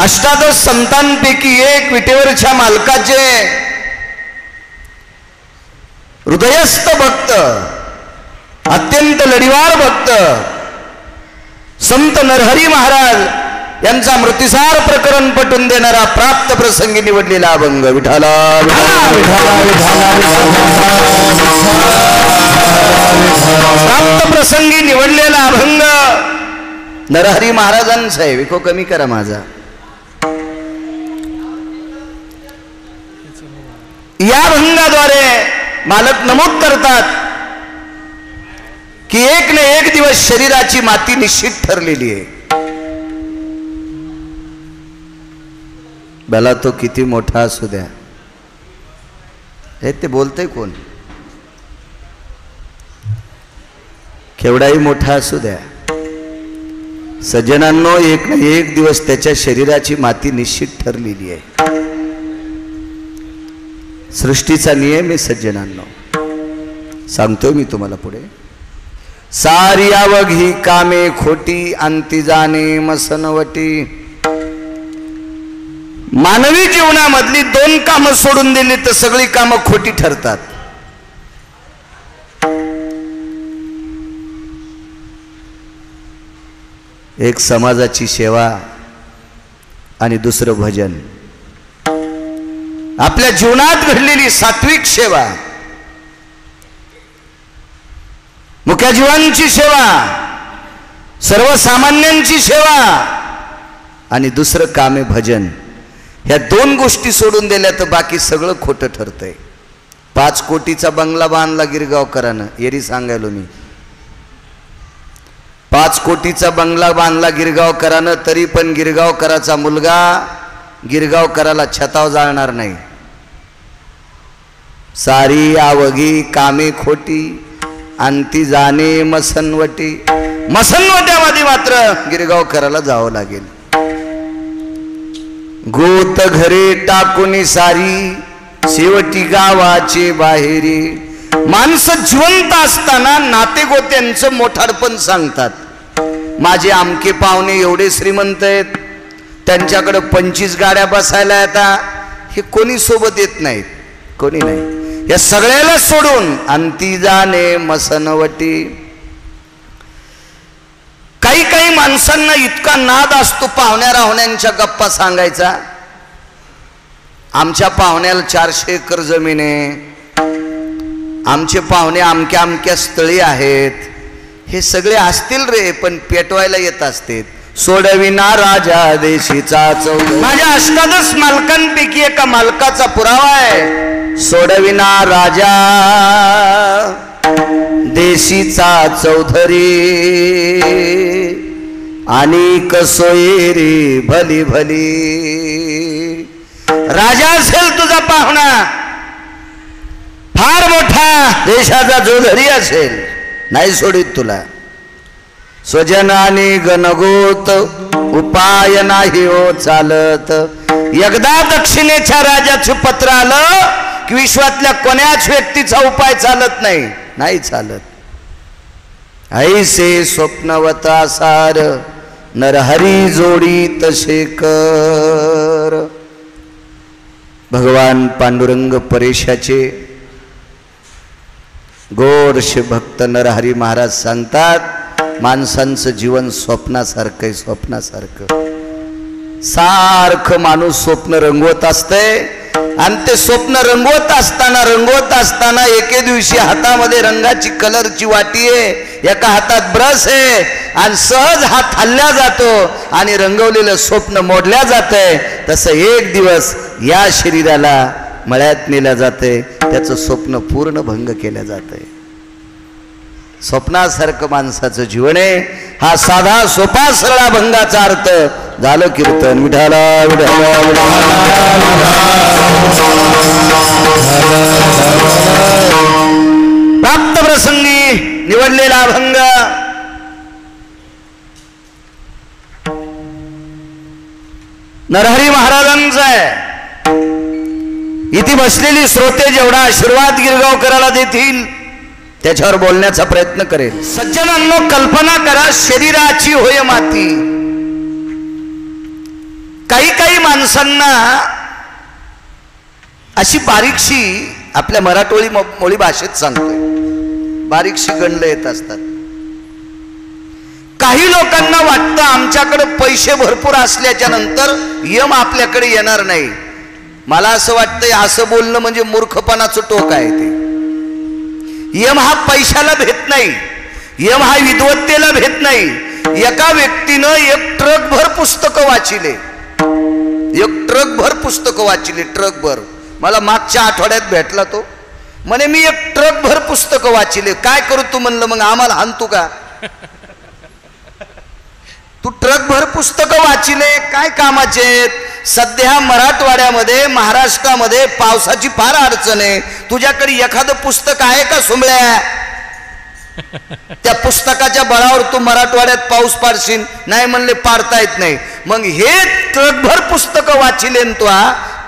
अष्टादश संतांपैकी एक विटेवरच्या मालकाचे हृदयस्थ भक्त अत्यंत लढीवार भक्त संत नरहरी महाराज यांचा मृत्यूसार प्रकरण पटून देणारा प्राप्त प्रसंगी निवडलेला अभंग विठाला प्राप्त प्रसंगी निवडलेला अभंग नरहरी महाराजांचा आहे। विको कमी करा माझा। या अभंगाद्वारे मालक नमूद करतात की एक न एक दिवस शरीराची माती निश्चित ठरलेली आहे। भला तो किती मोठा असू द्या। हे ते बोलतंय कोण? केवढाही मोठा असू द्या, सज्जनांनो एक न एक दिवस त्याच्या शरीराची माती निश्चित ठरलेली आहे। सृष्टीचा नियम आहे सज्जनांनो, सांगतोय मी तुम्हाला पुढे। सारी अवघी कामे खोटी अंती जाणे मसनवटी। मानवी जीवनामधली दोन कामं सोडून दिली तर सगळी कामं खोटी ठरतात। एक समाजाची सेवा आणि दुसरं भजन। आपल्या जीवनात घडलेली सात्विक सेवा, मुख्य जीवांची सेवा, सर्वसामान्यांची सेवा आणि दुसरं कामे भजन, ह्या दोन गोष्टी सोडून दिल्या तर बाकी सगळं खोटं ठरतंय। 5 कोटीचा बंगला बांधला गिरगावकरानं, एरी सांगायलो मी। 5 कोटीचा बंगला बांधला गिरगावकरानं, तरी पण गिरगावकराचा मुलगा गिरगावकराला छताव जाळणार नाही। सारी आवगी कामे खोटी अंती जाणे मसनवटी। मसनवट्यामध्ये मात्र गिरगावकराला जावं लागेल। गोत घरे टाकून सारी शेवटी गावाचे बाहेरी। माणसं जिवंत असताना नाते गोत्यांचं मोठारपण सांगतात। माझे आमके पाहुणे एवढे श्रीमंत आहेत, त्यांच्याकडे 25 गाड्या बसायला येतात, हे कोणी सोबत येत नाहीत, कोणी नाही। या सगळ्याला सोडून अंती जाणे मसनवटी। काही काही माणसांना इतका नाद असतो पाहुण्या राहुण्यांच्या गप्पा सांगायचा। आमच्या पाहुण्याला 400 एकर जमीन आहे, आमचे पाहुणे अमक्या अमक्या स्थळी आहेत, हे सगळे असतील रे, पण पेटवायला येत असते। सोडविना राजा देशीचा चौधरी। माझ्या अष्टादश मालकांपैकी एका मालकाचा पुरावा आहे। सोडविना राजा देशीचा चौधरी आणि कसोयरी भली भली। राजा असेल तुझा पाहुणा, फार मोठा देशाचा चौधरी असेल, नाही सोडित तुला। स्वजनाने गणगोत उपाय नाही हो चालत। एकदा दक्षिणेच्या राजाचं पत्र आलं की विश्वातल्या कोण्याच व्यक्तीचा उपाय चालत नाही, नाही चालत। ऐसे स्वप्नवता सार नरहरी जोडी तसे कर। भगवान पांडुरंग परेशाचे गोरशे भक्त नरहरी महाराज सांगतात, माणसांचं जीवन स्वप्नासारखं आहे, स्वप्नासारखं. सारखं माणूस स्वप्न रंगवत असतंय आणि ते स्वप्न रंगवत असताना एके दिवशी हातामध्ये रंगाची कलरची वाटी आहे, एका हातात ब्रश आहे आणि सहज हात हल्ल्या जातो आणि रंगवलेलं स्वप्न मोडल्या जातंय. तसं एक दिवस या शरीराला मळ्यात नेल्या जाते, त्याचं स्वप्न पूर्ण भंग केलं जातंय. स्वप्नासारखं माणसाचं जीवन आहे. हा साधा सोपा सरळा भंगाचा अर्थ झालं कीर्तन. विठाला विठाला प्राप्त प्रसंगी निवडलेला अभंग नरहरी महाराजांचा आहे. इथे बसलेली श्रोते जेवढा आशीर्वाद गिरगावकराला देतील त्याच्यावर बोलण्याचा प्रयत्न करेल. सज्जनांनो, कल्पना करा, शरीराची होय माती. काही माणसांना अशी बारीकशी, आपल्या मराठवाडी भाषेत सांगतोय, बारीकशी गंड येत असतात. काही लोकांना वाटतं आमच्याकडे पैसे भरपूर असल्याच्या नंतर यम आपल्याकडे येणार नाही. मला असं वाटतंय असं बोलणं म्हणजे मूर्खपणाचं टोक आहे. ते यम हा पैशाला भेट नाही, यम हा विद्वत्तेला भेट नाही. एका व्यक्तीनं एक ट्रकभर पुस्तकं वाचिले, एक ट्रकभर पुस्तकं वाचिले, ट्रकभर. मला मागच्या आठवड्यात भेटला तो, म्हणे मी एक ट्रकभर पुस्तकं वाचिले. काय करू तू? म्हणलं मग आम्हाला हाणतू का? तू ट्रकभर पुस्तकं वाचिले, काय कामाचे? सध्या मराठवाड्यामध्ये, महाराष्ट्रामध्ये पावसाची फार अडचण आहे. तुझ्याकडे एखादं पुस्तक आहे का सोमळ्या? त्या पुस्तकाच्या बळावर तू मराठवाड्यात पाऊस पाडशील? नाही म्हणले, पाडता येत नाही. मग हे ट्रकभर पुस्तकं वाचिले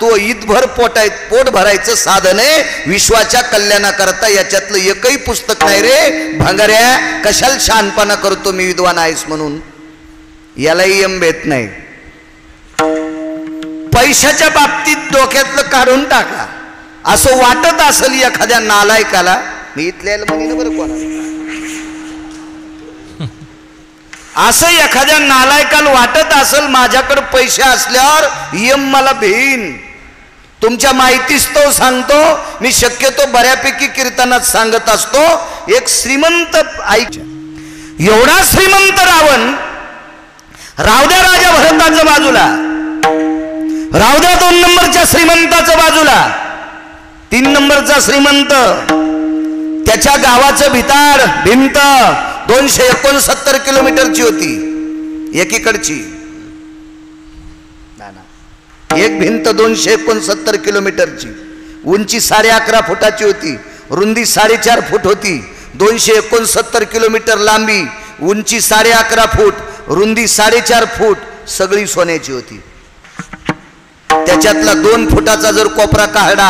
तो ईदभर पोट भरायचं साधन आहे विश्वाच्या कल्याणाकरता. याच्यातलं एकही पुस्तक नाही रे भांगाऱ्या. कशाला शहाणपणा करतो मी विद्वान आहेस म्हणून? यालाही यम भेट नाही. पैशाच्या बाबतीत डोक्यातलं काढून टाका. असं वाटत असेल एखाद्या नालायकाला, मी इथल्या म्हणीन बरं कोणाला, असं एखाद्या नालायकाला वाटत असेल माझ्याकडे पैसे असल्यावर यम मला भेईन. तुमच्या माहितीस्तव सांगतो, मी शक्यतो बऱ्यापैकी कीर्तनात सांगत असतो. एक श्रीमंत ऐक, एवढा श्रीमंत रावण, रावद्या राजा भरताच्या बाजूला, रावद्या 2 नंबरच्या श्रीमंताच्या बाजूला, 3 नंबरचा श्रीमंत, त्याच्या गावाचं भिंत 269 किलोमीटरची होती एकीकडची. एक भिंत 269 किलोमीटरची, उंची 11.5 फुटाची होती, रुंदी 4.5 फूट होती. 269 किलोमीटर लांबी, उंची 11.5 फूट, रुंदी 4.5 फूट, सगळी सोन्याची होती. त्याच्यातला 2 फुटाचा जर कोपरा काढला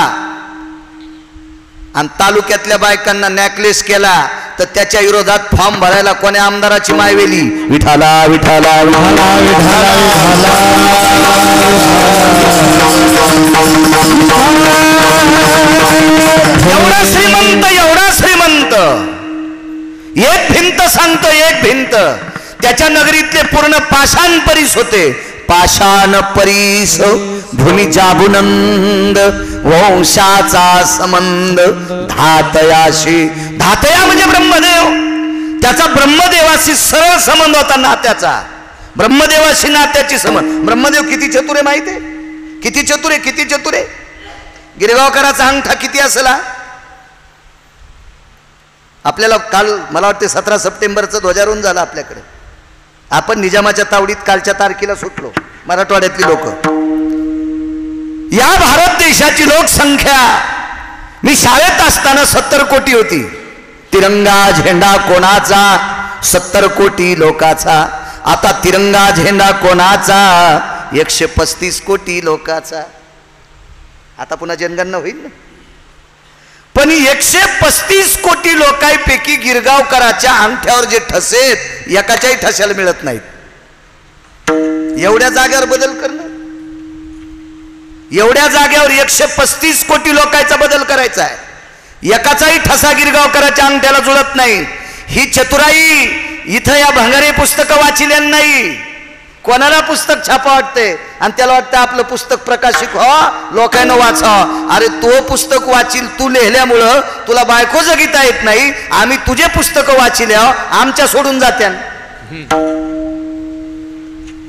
आणि तालुक्यातल्या बायकांना नेकलेस केला तर त्याच्या विरोधात फॉर्म भरायला कोण्या आमदाराची मायवेली? विठाला विठाला विठाला विठाला एवढा श्रीमंत, एवढा श्रीमंत. एक भिंत सांगतो, एक भिंत. त्याच्या नगरीतले पूर्ण पाषाण परीस होते. पाषाण परीस भूमी जाबुनंद, वंशाचा संबंध धातयाशी. धातया म्हणजे ब्रह्मदेव. त्याचा ब्रह्मदेवाशी सरळ संबंध होता नात्याचा. ब्रह्मदेवाशी नात्याची संबंध. ब्रह्मदेव किती चतुर आहे माहिती आहे? किती चतुर आहे, किती चतुर आहे. गिरगावकराचा अंगठा किती असला? आपल्याला काल मला वाटते 17 सप्टेंबरचं ध्वजारोहण झालं आपल्याकडे. आपण निजामाच्या तावडीत कालच्या तारखेला सुटलो, मराठवाड्यातली लोक. या भारत देशाची लोकसंख्या मी शाळेत असताना 70 कोटी होती. तिरंगा झेंडा कोणाचा? 70 कोटी लोकाचा. आता तिरंगा झेंडा कोणाचा? 135 कोटी लोकाचा. आता पुन्हा जनगणना होईल ना. पण 135 कोटी लोकांपैकी गिरगावकराच्या अंगठ्यावर जे ठसेत एकाच्याही ठशाला मिळत नाहीत. एवढ्या जागेवर बदल करणं, एवढ्या जागेवर 135 कोटी लोकांचा बदल करायचा आहे. एकाचाही ठसा गिरगावकराच्या अंगठ्याला जुळत नाही. ही चतुराई इथं या भंगारे पुस्तकं वाचिल्या नाही. कोणाला पुस्तक छापा वाटते आणि त्याला वाटतं आपलं पुस्तक प्रकाशित व्हावं, लोकांना वाचावं. अरे तो पुस्तक वाचील, तू लिहिल्यामुळं तुला बायको जगिता येत नाही. आम्ही तुझे पुस्तकं वाचिल्या आमच्या सोडून जात्या.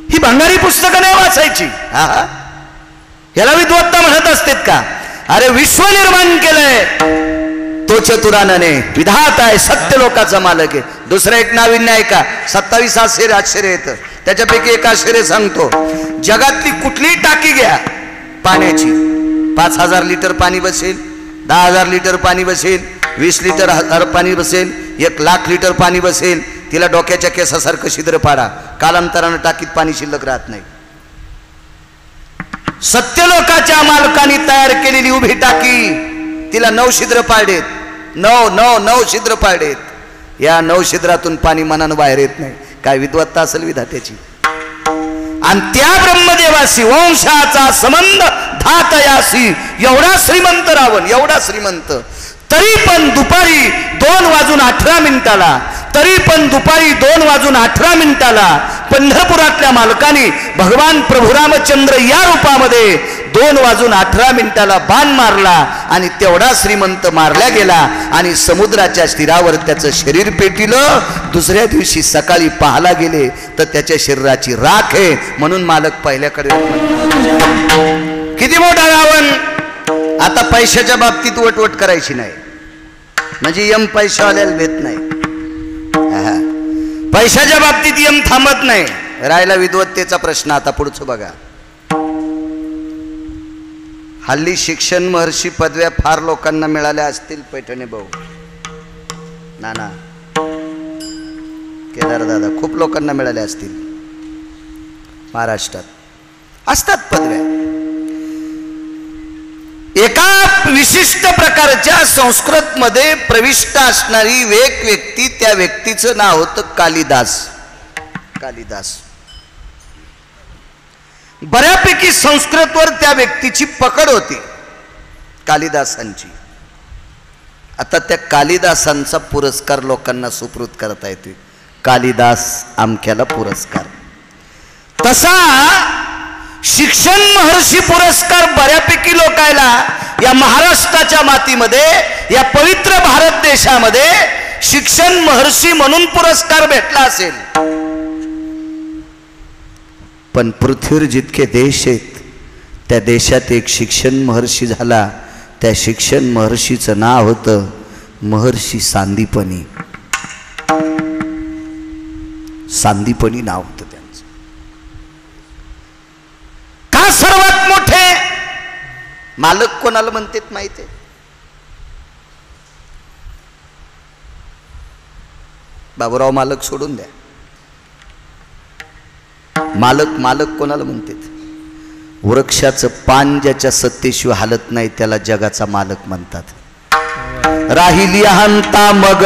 ही भंगारी पुस्तकं नाही वाचायची. ह्याला विद्वत्ता म्हणत असतात का? अरे विश्व निर्माण केलंय तो चतुरानने, विधाता आहे, सत्य लोकाचा मालक आहे. दुसरं एक नाविन्य आहे का? 27 आश्चर्य येतं. त्याच्यापैकी एक आश्चर्य सांगतो. जगातली कुठलीही टाकी घ्या पाण्याची, 5000 लिटर पाणी बसेल, 10,000 लिटर पाणी बसेल, 20 लिटर पाणी बसेल, 1,00,000 लिटर पाणी बसेल. तिला डोक्याच्या केसासारखं छिद्र पाडा, कालांतरानं टाकीत पाणी शिल्लक राहत नाही. सत्य लोकाच्या मालकांनी तयार केलेली उभी टाकी, तिला 9 छिद्र पाडेत, 9 छिद्र पाडेत. या 9 छिद्रातून पाणी मनानं बाहेर येत नाही. काय विद्वत्ता असेल विधात्याची. आणि त्या ब्रह्मदेवाशी वंशाचा संबंध धातयासी, एवढा श्रीमंत रावण, एवढा श्रीमंत, तरी पण दुपारी 2:18 तरी पण दुपारी 2:18 पंढरपुरातल्या मालकाने भगवान प्रभू रामचंद्र या रूपामध्ये 2:18 बाण मारला आणि तेवढा श्रीमंत मारला गेला आणि समुद्राच्या तीरावर त्याचं शरीर पेटिलं. दुसऱ्या दिवशी सकाळी पाहायला गेले तर त्याच्या शरीराची राख आहे. म्हणून मालक पहिल्याकडे किती मोठा रावण. आता पैशाच्या बाबतीत वटवट करायची नाही, म्हणजे यम पैशावाल्याला भेट नाही. पैशाच्या बाबतीत यम थांबत नाही. राहिला विद्वत्तेचा प्रश्न. आता पुढचं बघा. हल्ली शिक्षण महर्षी पदव्या फार लोकांना मिळाल्या असतील. पैठणे भाऊ, नाना, केदार दादा, खूप लोकांना मिळाल्या असतील. महाराष्ट्रात असतात पदव्या. एका विशिष्ट प्रकारच्या संस्कृत मध्ये प्रविष्ट असणारी एक व्यक्ती, त्या व्यक्तीचं नाव होतं कालिदास. कालिदास बऱ्यापैकी संस्कृतवर त्या व्यक्तीची पकड होती, कालिदासांची. आता त्या कालिदासांचा पुरस्कार लोकांना सुपूर्द करता येते. कालिदास आमक्याला पुरस्कार. तसा शिक्षण महर्षी पुरस्कार बऱ्यापैकी लोकायला या महाराष्ट्राच्या मातीमध्ये, या पवित्र भारत देशामध्ये शिक्षण महर्षी म्हणून पुरस्कार भेटला असेल. पण पृथ्वीवर जितके देश आहेत त्या देशात एक शिक्षण महर्षी झाला. त्या शिक्षण महर्षीचं नाव होतं महर्षी सांदीपनी. सांदीपनी नाव होतं त्यांचं. का सर्वात मोठे मालक कोणाला म्हणतात माहिती आहे? बाबूराव मालक सोडून द्या. मालक कोणाला म्हणतात? वृक्षाचं पान ज्याच्या सत्तेशिवाय हालत नाही त्याला जगाचा मालक म्हणतात. राहिली अहंता मग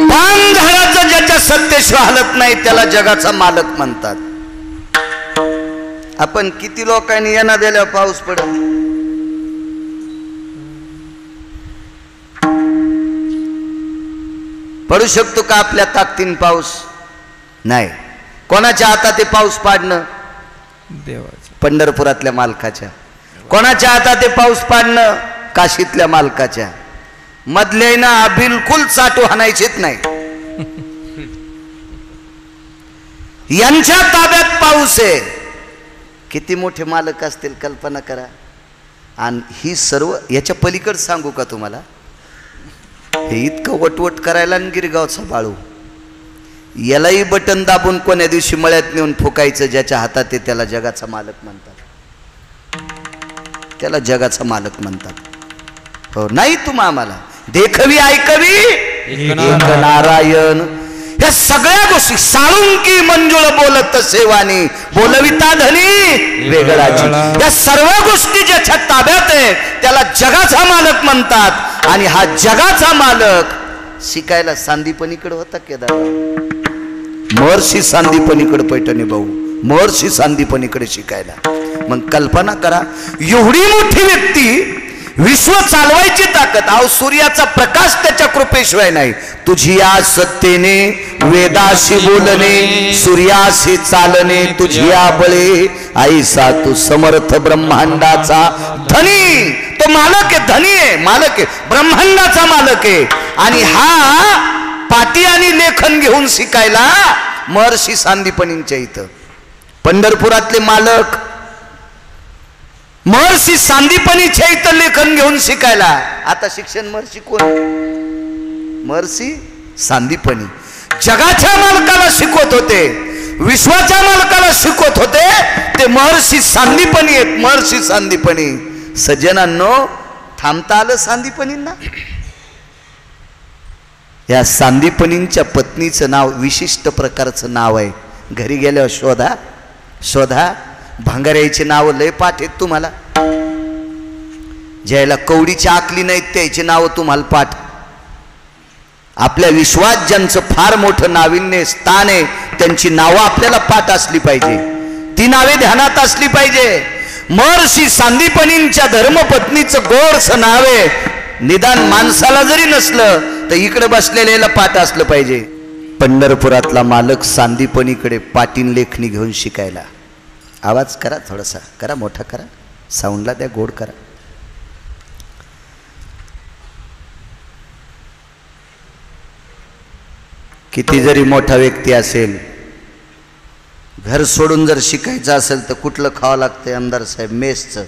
पान झाडाचं ज्याच्या सत्तेशिवाय हालत नाही त्याला जगाचा मालक म्हणतात. आपण किती लोकांनी यांना दिल्यावर पाऊस पडत? पडू शकतो का आपल्या ताकदीन पाऊस? नाही. कोणाच्या हातात ते पाऊस पाडणं? देवाच्या, पंढरपुरातल्या मालकाच्या. कोणाच्या हातात ते पाऊस पाडणं? काशीतल्या मालकाच्या. मधल्याना बिलकुल चाटू हाणायचेच नाही. यांच्या ताब्यात पाऊस आहे. किती मोठे मालक असतील कल्पना करा. आणि ही सर्व याच्या पलीकडे सांगू का तुम्हाला? हे इतकं वटवट करायला गिरगावचा बाळू, यालाही बटन दाबून कोण्या दिवशी मळ्यात नेऊन फुकायचं. ज्याच्या हातात आहे त्याला जगाचा मालक म्हणतात. त्याला जगाचा मालक म्हणतात. हो नाही तुम्हा आम्हाला देखवी ऐकवी एक नारायण. या सगळ्या गोष्टी साळुंकी मंजुळ बोलत सेवानी बोलविता धनी वेगळाची. या सर्व गोष्टी ज्याच्या ताब्यात आहे त्याला जगाचा मालक म्हणतात. आणि हा जगाचा मालक शिकायला सांदीपनीकडे होता केदार. महर्षी सांदीपनीकडे पैठणे भाऊ, महर्षी सांदीपनीकडे शिकायला. मग कल्पना करा, एवढी मोठी व्यक्ती विश्व चालवायची ताकद. अहो सूर्याचा प्रकाश त्याच्या कृपेशिवाय नाही. तुझी या सत्तेने वेदाशी बोलणे, सूर्याशी चालणे, तुझी या बळे आईसा तू समर्थ ब्रह्मांडाचा धनी. तो मालक आहे, धनी आहे, मालक आहे, ब्रह्मांडाचा मालक आहे. आणि हा पाटी आणि लेखन घेऊन शिकायला महर्षी सांदीपनींच्या इथं पंढरपुरातले मालक महर्षी सांदीपनीच्या इथं लेखन घेऊन शिकायला. आता शिक्षण महर्षी कोण? महर्षी सांदीपनी. जगाच्या मालकाला शिकवत होते, विश्वाच्या मालकाला शिकवत होते ते महर्षी सांदीपनी आहेत. महर्षी सांदीपनी. सज्जनांनो, थांबता आलं सांदीपनींना? या सांदीपनींच्या पत्नीचं नाव विशिष्ट प्रकारचं नाव आहे. घरी गेल्यावर शोधा शोधा. भांगाऱ्याची नाव लय पाठ आहेत तुम्हाला. ज्याला कवडीच्या आकली नाहीत त्याची नाव तुम्हाला पाठ. आपल्या विश्वात ज्यांचं फार मोठं नाविन्य स्थान आहे त्यांची नावं आपल्याला पाठ असली पाहिजे. ती नावे ध्यानात असली पाहिजे. महर्षी सांदीपनींच्या धर्मपत्नीचं गोडसं नाव आहे. निदान माणसाला जरी नसलं तर इकडे बसलेल्याला पाठ असलं पाहिजे. पंढरपुरातला मालक सांदीपनीकडे पाटीन लेखणी घेऊन शिकायला. आवाज करा, थोडासा करा, मोठा करा, साऊंडला द्या, गोड करा. किती जरी मोठा व्यक्ती असेल, घर सोडून जर शिकायचं असेल तर कुठलं खावं लागतं आमदार साहेब? मेसचं.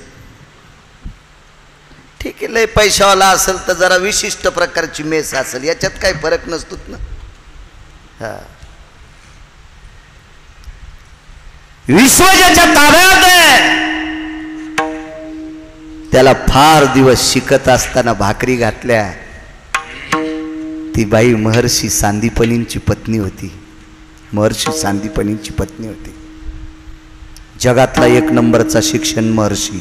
ठीक आहे, लय पैशावाला असेल तर जरा विशिष्ट प्रकारची मेस असेल, याच्यात काही फरक नसतोच ना. हा, विश्व ज्याच्या ताब्यात आहे त्याला फार दिवस शिकत असताना भाकरी घातल्या. ती बाई महर्षी सांदीपनींची पत्नी होती. महर्षी सांदीपनींची पत्नी होती. जगातला एक नंबरचा शिक्षण महर्षी,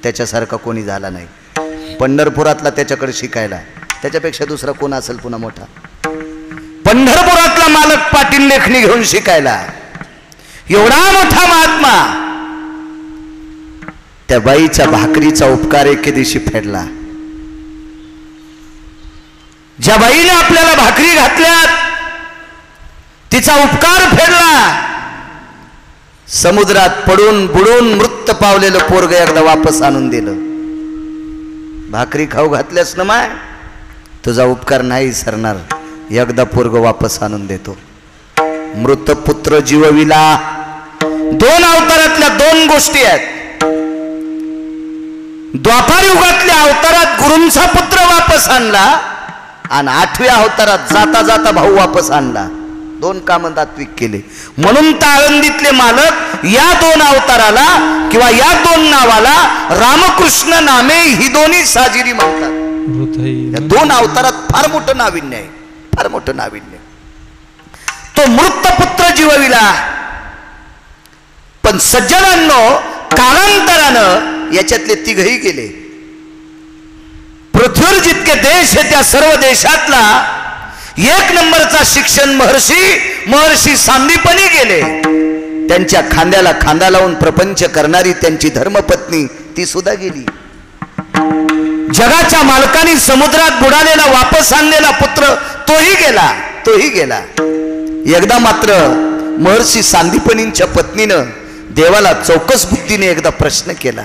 त्याच्यासारखा कोणी झाला नाही. पंढरपुरातला त्याच्याकडे शिकायला, त्याच्यापेक्षा दुसरा कोण असेल पुन्हा मोठा? पंढरपुरातला मालक पाटील लेखणी घेऊन शिकायला. एवढा मोठा महात्मा. त्या बाईच्या भाकरीचा उपकार एके दिवशी फेडला. ज्या बाईने आपल्याला भाकरी घातल्यात तिचा उपकार फेडला. समुद्रात पडून बुडून मृत पावलेलं पोरग एकदा वापस आणून दिलं. भाकरी खाऊ घातल्यास ना माय, तुझा उपकार नाही सरणार, एकदा पोरग वापस आणून देतो. मृत पुत्र जीवविला. दोन अवतारातल्या दोन गोष्टी आहेत. द्वापार युगातल्या अवतारात गुरूंचा पुत्र वापस आणला आणि 8व्या अवतारात जाता जाता भाऊ वापस आणला. दोन कामं तात्विक केले. म्हणून ताळंदीतले मालक या दोन अवताराला किंवा या दोन नावाला रामकृष्ण नामे ही दोन्ही साजिरी म्हणतात. या दोन अवतारात फार मोठं नाविन्य आहे, फार मोठं नाविन्य. तो मृत पुत्र जीवविला. पण सज्जनांनो, कालांतरानं याच्यातले तिघही गेले. पृथ्वीवर जितके देश आहे त्या सर्व देशातला एक नंबरचा शिक्षण महर्षी सांदीपनी गेले. त्यांच्या खांद्याला खांदा लावून प्रपंच करणारी त्यांची धर्मपत्नी ती सुद्धा गेली. जगाच्या मालकाने समुद्रात बुडालेला वापस आणलेला पुत्र तोही गेला, तोही गेला. एकदा मात्र महर्षी सांदीपनींच्या पत्नीनं देवाला चौकस बुद्धीने एकदा प्रश्न केला.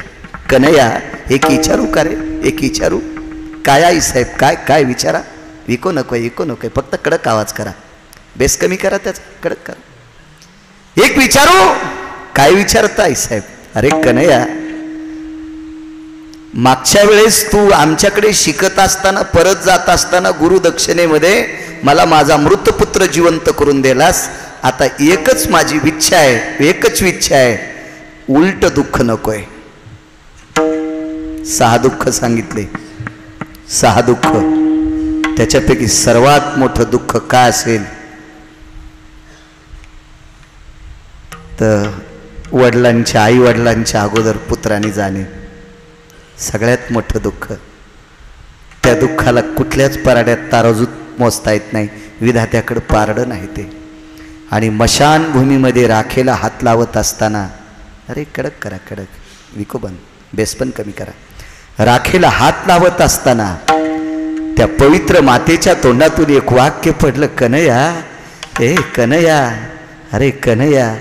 कन्हैया, एक विचारू का रे? एक विचारू? काय आई साहेब? काय काय विचारा? विको नको, विको नको, फक्त कडक आवाज करा, बेस कमी करा, त्याचा कडक करा. एक विचारू? काय विचारता आई साहेब? अरे कन्हैया, मागच्या वेळेस तू आमच्याकडे शिकत असताना परत जात असताना गुरुदक्षिणेमध्ये मला माझा मृत पुत्र जिवंत करून दिलास. आता एकच माझी इच्छा आहे, एकच इच्छा आहे, उलट दुःख नकोय. 6 दुःख सांगितले, 6 दुःख. त्याच्यापैकी सर्वात मोठं दुःख काय असेल तर वडिलांच्या, आई वडिलांच्या अगोदर पुत्राने जाणे. सगळ्यात मोठं दुःख. त्या दुःखाला कुठल्याच पराड्यात ताराजूत मोजता येत नाही. विधात्याकडे पारडं नाही ते. आणि मशानभूमीमध्ये राखेला हात लावत असताना, अरे कडक करा, कडक, विको बंद, बेस पण कमी करा. राखेला हात लावत असताना त्या पवित्र मातेच्या तोंडातून एक वाक्य पडलं, कन्हैया, ए कन्हैया, अरे कन्हैया,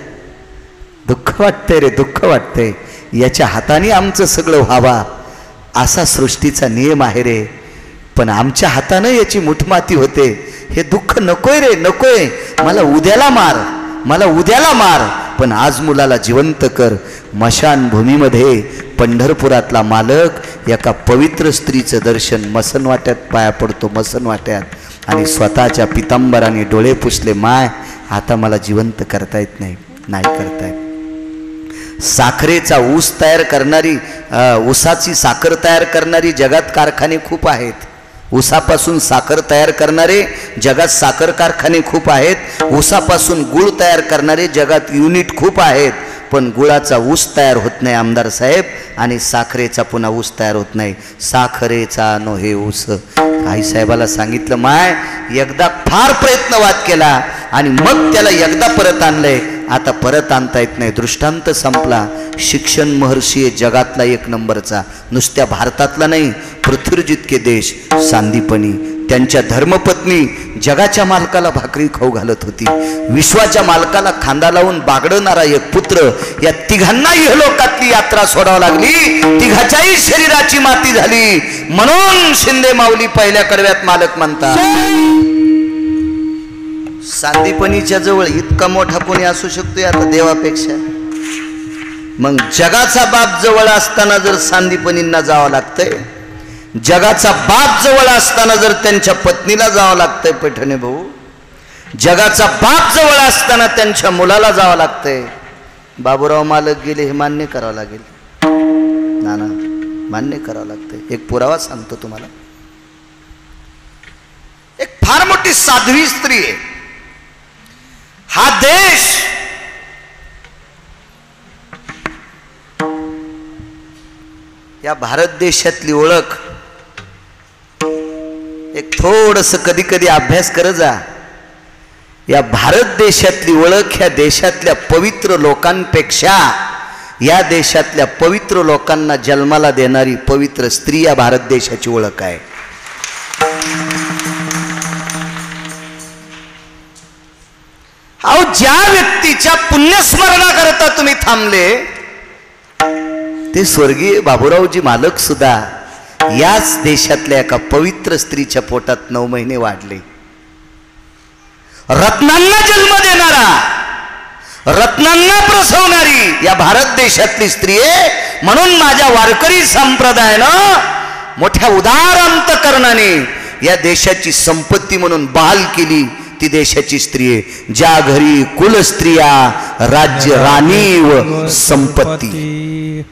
दुःख वाटतंय रे, दुःख वाटतंय, याच्या हाताने आमचं सगळं व्हावा असा सृष्टीचा नियम आहे रे, पण आमच्या हातानं याची मुठमाती होते, हे दुःख नकोय रे, नकोय, मला उद्याला मार, मला उद्याला मार, पण आज मुलाला जिवंत कर. मशानभूमीमध्ये पंढरपुरातला मालक एका पवित्र स्त्रीचं दर्शन मसनवाट्यात पाया पडतो, मसनवाट्यात, आणि स्वतःच्या पितांबराने डोळे पुसले, माय आता मला जिवंत करता येत नाही, नाही करता येत. साखरेचा ऊस तयार करणारी, ऊसाची साखर तयार करणारी जगात कारखाने खूप आहेत. ऊसापासून साखर तयार करणारे जगात साखर कारखाने खूप आहेत. ऊसापासून गुळ तयार करणारे जगात युनिट खूप आहेत. पण गुळाचा ऊस तयार होत नाही आमदार साहेब, आणि साखरेचा पुन्हा ऊस तयार होत नाही. साखरेचा नो हे ऊस. आईसाहेबाला सांगितलं, माय एकदा फार प्रयत्नवाद केला आणि मग त्याला एकदा परत आणलंय, आता परत आणता येत नाही. दृष्टांत संपला. शिक्षण महर्षी जगातला एक नंबरचा, नुसत्या भारतातला नाही, पृथ्वी जितके देश सांदीपणी. त्यांच्या धर्मपत्नी जगाच्या मालकाला भाकरी खाऊ घालत होती. विश्वाच्या मालकाला खांदा लावून बागडणारा एक पुत्र. या तिघांनाही इहलोकातली यात्रा सोडावी लागली, तिघाच्याही शरीराची माती झाली. म्हणून शिंदे माऊली पहिल्या कडव्यात मालक म्हणतात. सांदीपणीच्या जवळ इतका मोठा कोणी असू शकतो आता देवापेक्षा. मग जगाचा बाप जवळ असताना जर सांदीपणींना जावं लागतंय, जगाचा बाप जवळ असताना जर त्यांच्या पत्नीला जावं लागतंय, पैठणे भाऊ, जगाचा बाप जवळ असताना त्यांच्या मुलाला जावं लागतंय. बाबूराव मालक गेले हे मान्य करावं लागेल, नाना मान्य करावं लागतंय. एक पुरावा सांगतो तुम्हाला. एक फार मोठी साध्वी स्त्री आहे. हा देश या भारत देशातली ओळख एक थोडस कधी कधी अभ्यास करत जा. या भारत देशातली ओळख ह्या देशातल्या पवित्र लोकांपेक्षा या देशातल्या पवित्र लोकांना जन्माला देणारी पवित्र स्त्री या भारत देशाची ओळख आहे. अहो, ज्या व्यक्तीच्या पुण्यस्मरणा करता तुम्ही थांबले ते स्वर्गीय बाबूरावजी मालक सुद्धा याच देशातल्या एका पवित्र स्त्रीच्या पोटात 9 महिने वाढले. रत्नांना जन्म देणारा, रत्नांना प्रसवणारी या भारत देशातली स्त्री आहे. म्हणून माझ्या वारकरी संप्रदायानं मोठ्या उदार अंतकरणाने या देशाची संपत्ती म्हणून बहाल केली. ती देशाची स्त्री आहे. ज्या घरी कुल स्त्रिया राज्य राणी व संपत्ती.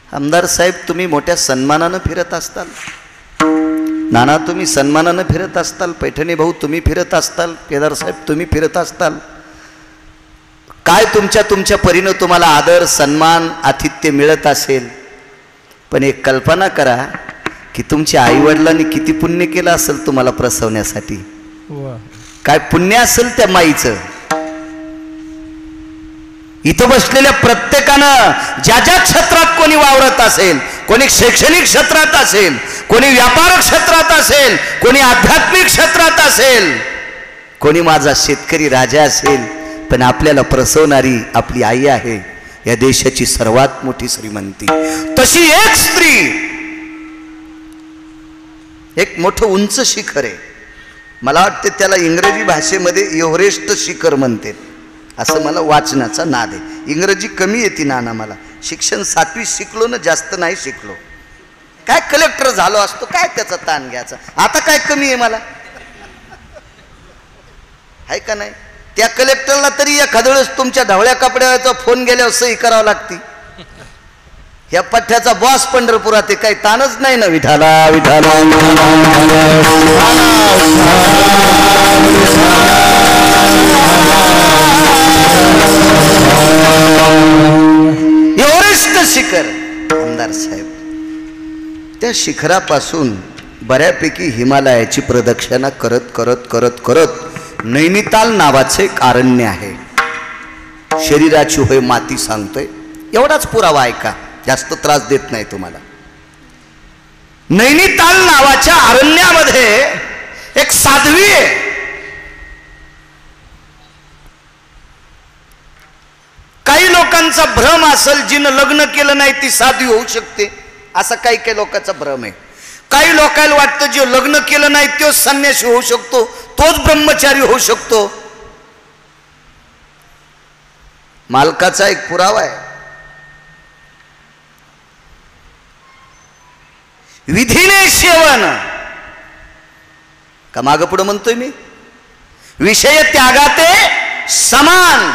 आमदार साहेब तुम्ही मोठ्या सन्मानानं फिरत असताल, नाना तुम्ही सन्मानानं फिरत असताल, पैठणे भाऊ तुम्ही फिरत असताल, केदार साहेब तुम्ही फिरत असताल. काय तुमच्या परीनं तुम्हाला आदर सन्मान आतिथ्य मिळत असेल. पण एक कल्पना करा की तुमच्या आईवडिलांनी किती पुण्य केलं असेल तुम्हाला प्रसवण्यासाठी. काय पुण्य असेल त्या माईचं. इथं बसलेल्या प्रत्येकानं ज्या ज्या क्षेत्रात कोणी वावरत असेल, कोणी शैक्षणिक क्षेत्रात असेल, कोणी व्यापार क्षेत्रात असेल, कोणी आध्यात्मिक क्षेत्रात असेल, कोणी माझा शेतकरी राजा असेल, पण आपल्याला प्रसवणारी आपली आई आहे या देशाची सर्वात मोठी श्रीमंती. तशी एक स्त्री एक मोठं उंच शिखर आहे. मला वाटते त्याला इंग्रजी भाषेमध्ये एव्हरेस्ट शिखर म्हणते, असं मला वाचनाचा नाद आहे. इंग्रजी कमी येते नाना, मला शिक्षण 7वी शिकलो ना, जास्त नाही शिकलो. काय कलेक्टर झालो असतो, काय त्याचा ताण घ्यायचा. आता काय कमी आहे मला, आहे का नाही. त्या कलेक्टरला तरी एखाद्या वेळेस तुमच्या ढवळ्या कपड्याचा फोन गेल्यावर सही करावं लागते. या पठ्ठ्याचा बॉस पंढरपुरात आहे, काही ताणच नाही ना. विठाला विठाला एव्हरेस्ट शिखर. आमदार साहेब त्या शिखरापासून बऱ्यापैकी हिमालयाची प्रदक्षिणा करत करत करत करत नैनिताल नावाचे एक अरण्य आहे. शरीराची होय माती सांगतोय. एवढाच पुरावा ऐका, जास्त त्रास देत नाही तुम्हाला. नैनिताल नावाच्या अरण्यामध्ये एक साध्वी आहे. काही लोकांचा भ्रम असेल, जिनं लग्न केलं नाही ती साध्वी होऊ शकते, असा काही काही लोकांचा भ्रम आहे. काही लोकांना वाटतं जे लग्न केलं नाही तोच संन्यासी होऊ शकतो, तोच ब्रह्मचारी होऊ शकतो. मालकाचा एक पुरावा आहे. विधीने सेवन का मागं पुढं म्हणतोय मी, विषय त्यागाते समान.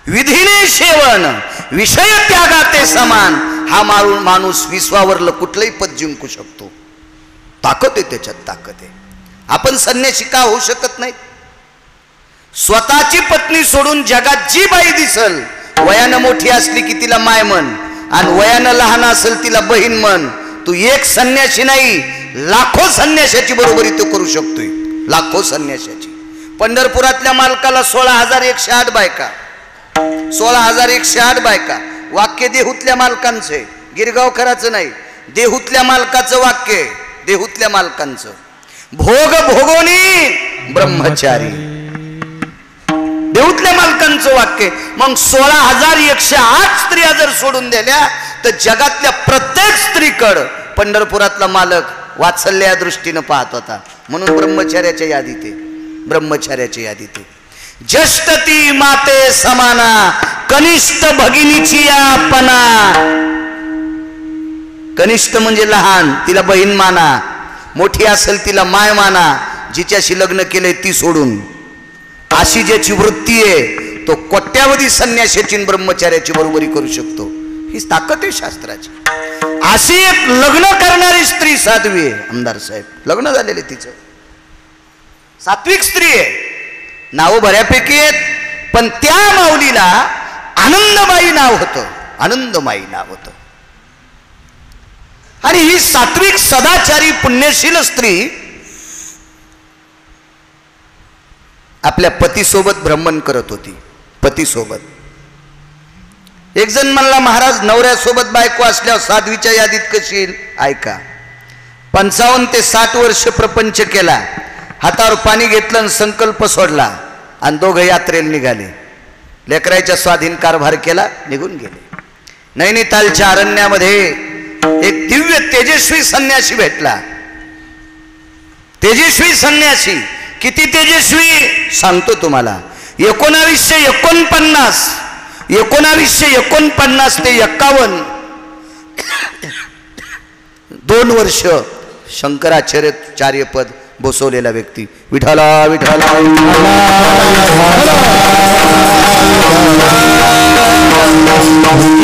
विधीने सेवन विषय त्यागाते समान. हा माणूस विश्वावरलं कुठलंही पद जिंकू शकतो. ताकद आहे त्याच्यात, ताकद आहे. आपण संन्यासी का होऊ शकत नाही? स्वतःची पत्नी सोडून जगात जी बाई दिसल, वयानं मोठी असली की तिला माय म्हण, आणि वयानं लहान असेल तिला बहीण म्हण. तू एक संन्यासी नाही, लाखो संन्याशाची बरोबरी तो करू शकतोय, लाखो संन्याशाची. पंढरपुरातल्या मालकाला 16,108 बायका, 16,108 बायका. वाक्य देहूतल्या मालकांचे, गिरगावकराचं नाही, देहूतल्या मालकाचं वाक्य, देहूतल्या मालकांचं. भोग भोगोनी ब्रह्मचारी, देहूतल्या मालकांचं वाक्य. मग 16,108 स्त्रिया जर सोडून दिल्या तर जगातल्या प्रत्येक स्त्रीकडं पंढरपुरातला मालक वात्सल्या दृष्टीनं पाहत होता. म्हणून ब्रह्मचार्याच्या यादीत आहे, ब्रह्मचार्याच्या यादीत आहे. ज्येष्ठती माते समाना, कनिष्ठ भगिनीची आपणा. कनिष्ठ म्हणजे लहान, तिला बहीण माना. मोठी असेल तिला माय माना. जिच्याशी लग्न केलंय ती सोडून. अशी ज्याची वृत्ती आहे तो कोट्यावधी संन्याशाची ब्रह्मचार्याची बरोबरी करू शकतो. ही ताकद आहे शास्त्राची. अशी एक लग्न करणारी स्त्री साध्वी आहे. आमदार साहेब लग्न झालेले तिचं, सात्विक स्त्री आहे. नाव बऱ्यापैकी आहेत, पण त्या माऊलीला आनंदबाई नाव होतं, आनंदबाई नाव होतं. आणि ही सात्विक सदाचारी पुण्यशील स्त्री आपल्या पतीसोबत भ्रमण करत होती. पतीसोबत. एक जण म्हणला, महाराज नवऱ्यासोबत बायको असल्यावर साध्वीच्या यादीत कशी येईल? ऐका. 55 ते 60 वर्ष प्रपंच केला, हातावर पाणी घेतलं आणि संकल्प सोडला, आणि दोघं यात्रेला निघाले. लेकराच्या स्वाधीन कारभार केला, निघून गेले. नैनितालच्या अरण्यामध्ये एक दिव्य तेजस्वी संन्यासी भेटला. तेजस्वी संन्यासी. किती तेजस्वी सांगतो तुम्हाला. 1949 ते 51 2 वर्ष शंकराचार्यपद बसवलेला व्यक्ती. विठाला विठाला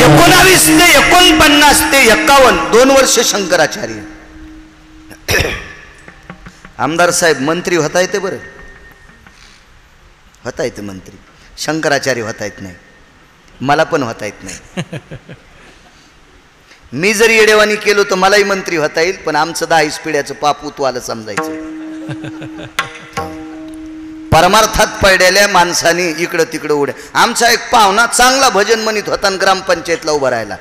19 ते 49 ते 51 2 वर्ष शंकराचार्य. आमदार साहेब मंत्री होता येते, बरं होता येते मंत्री. शंकराचार्य होता येत नाही, मला पण होता येत नाही. मी जर येडेवानी केलो तर मलाही मंत्री होता येईल, पण आमचं 10 पिढ्याचं पाप उतवालं समजायचं. परमार्थात पडलेल्या माणसानी इकडं तिकडं उड्या. आमचा एक पाहुणा चांगला भजन म्हणत होता आणि ग्रामपंचायतला उभा राहिला.